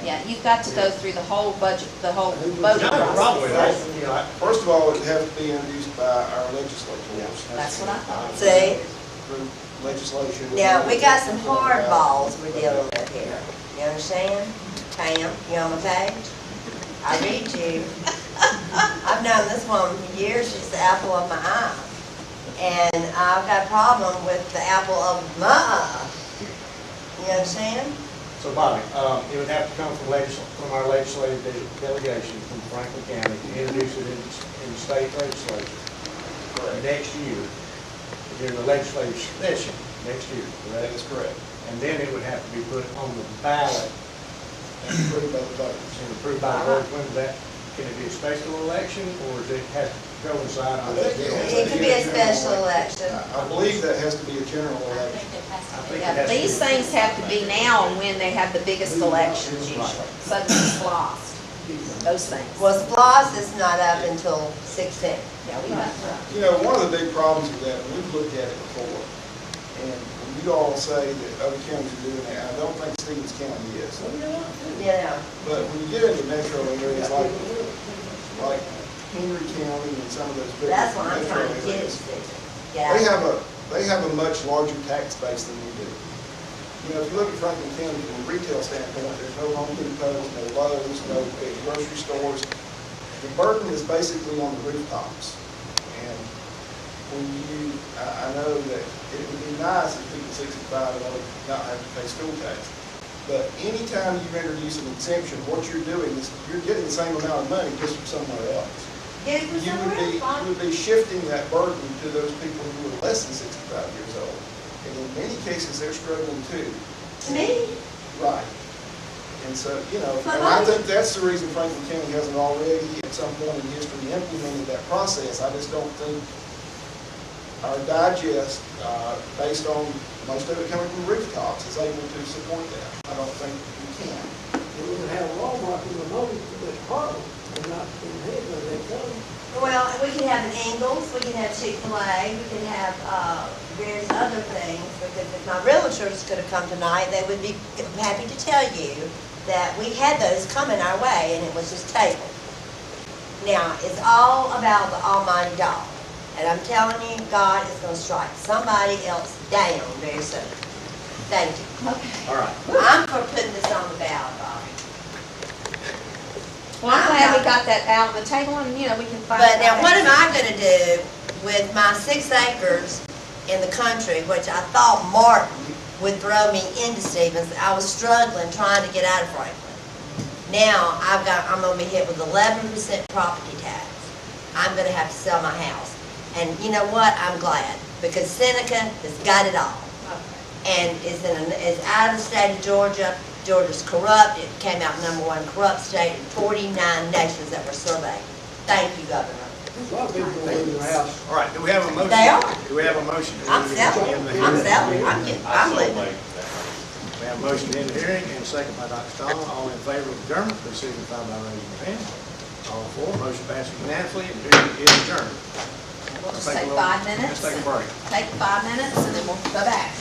Yeah, you've got to go through the whole budget, the whole voting Not a problem with process. that, you know, First of all, it would have to be introduced by our legislators. That's what I thought. See? Through legislation. Now, we got some hard balls we're dealing with here. You understand? Pam, you on my page? I read you. I've known this woman for years, she's the apple of my eye. And I've got a problem with the apple of my eye. You understand? So Bobby, it would have to come from our legislative delegation from Franklin County to introduce it in the state legislature next year, during the legislative session next year, That correct? is correct. And then it would have to be put on the ballot And approved by the voters. and approved by the voters. When that, can it be a special election, or does it have to coincide on that? It could be a special election. I believe that has to be a general election. I think it Yeah, has to these be- things have to be now and when they have the biggest elections usually, such as lost, those things. Well, SPOS is not up until 16. Yeah, we got, You know, one of the big problems with that, and we've looked at it before, and when you all say that other counties are doing that, I don't think Stevens County is. You know, But when you get into metro areas like Henry County and some of those big that's what I'm metro trying to get areas, it to. they Yeah. have a much larger tax base than we do. You know, if you look at Franklin County from a retail standpoint, there's no Home Depots, no Lowe's, no big grocery stores. The burden is basically on the rooftops. And when I know that it would be nice if people 65 and over not have to pay school tax. But anytime you introduce an exemption, what you're doing is you're getting the same amount of money just from somewhere else. Get it from You somewhere else. would be shifting that burden to those people who are less than 65 years old. And in many cases, they're struggling too. To me, Right. And so, you know, and I think that's the reason Franklin County hasn't already at some point in history implemented that process. I just don't think our digest, based on most of it coming from rooftops, is able to support that. I don't think we can. We can have Walmart in the moment, but Harlem, and not in head when they come. well, we can have an Ingles, we can have Chick-fil-A, we can have, various other things, because if my realtors could have come tonight, they would be happy to tell you that we had those coming our way, and it was just tabled. Now, it's all about the almighty dollar, and I'm telling you, God is gonna strike somebody else down very soon. Thank you. Okay. All right. I'm for putting this on the ballot, Bobby. Well, I'm glad we got that out on the table and, you know, we can find. But now, what am I gonna do with my 6 acres in the country, which I thought Martin would throw me into Stevens? I was struggling trying to get out of Franklin. Now, I'm gonna be hit with 11% property tax. I'm gonna have to sell my house. And you know what? I'm glad, because Seneca has got it all. And it's out of the state of Georgia. Georgia's corrupt. It came out #1 corrupt state in 49 nations that were surveyed. Thank you, Governor. A lot of people don't leave their house. All right, do we have a motion? They are. Do we have a motion? to I'm end the selling. hearing? I'm selling. I'm so leaving. make that. We have a motion to end the hearing and a second by Dr. Stone. All in favor of adjournment, please signify by raising your hand. All for, motion passes unanimously, and hearing is adjourned. We'll just Let's take a little- 5 minutes. Let's take a break. Take 5 minutes and then we'll go back.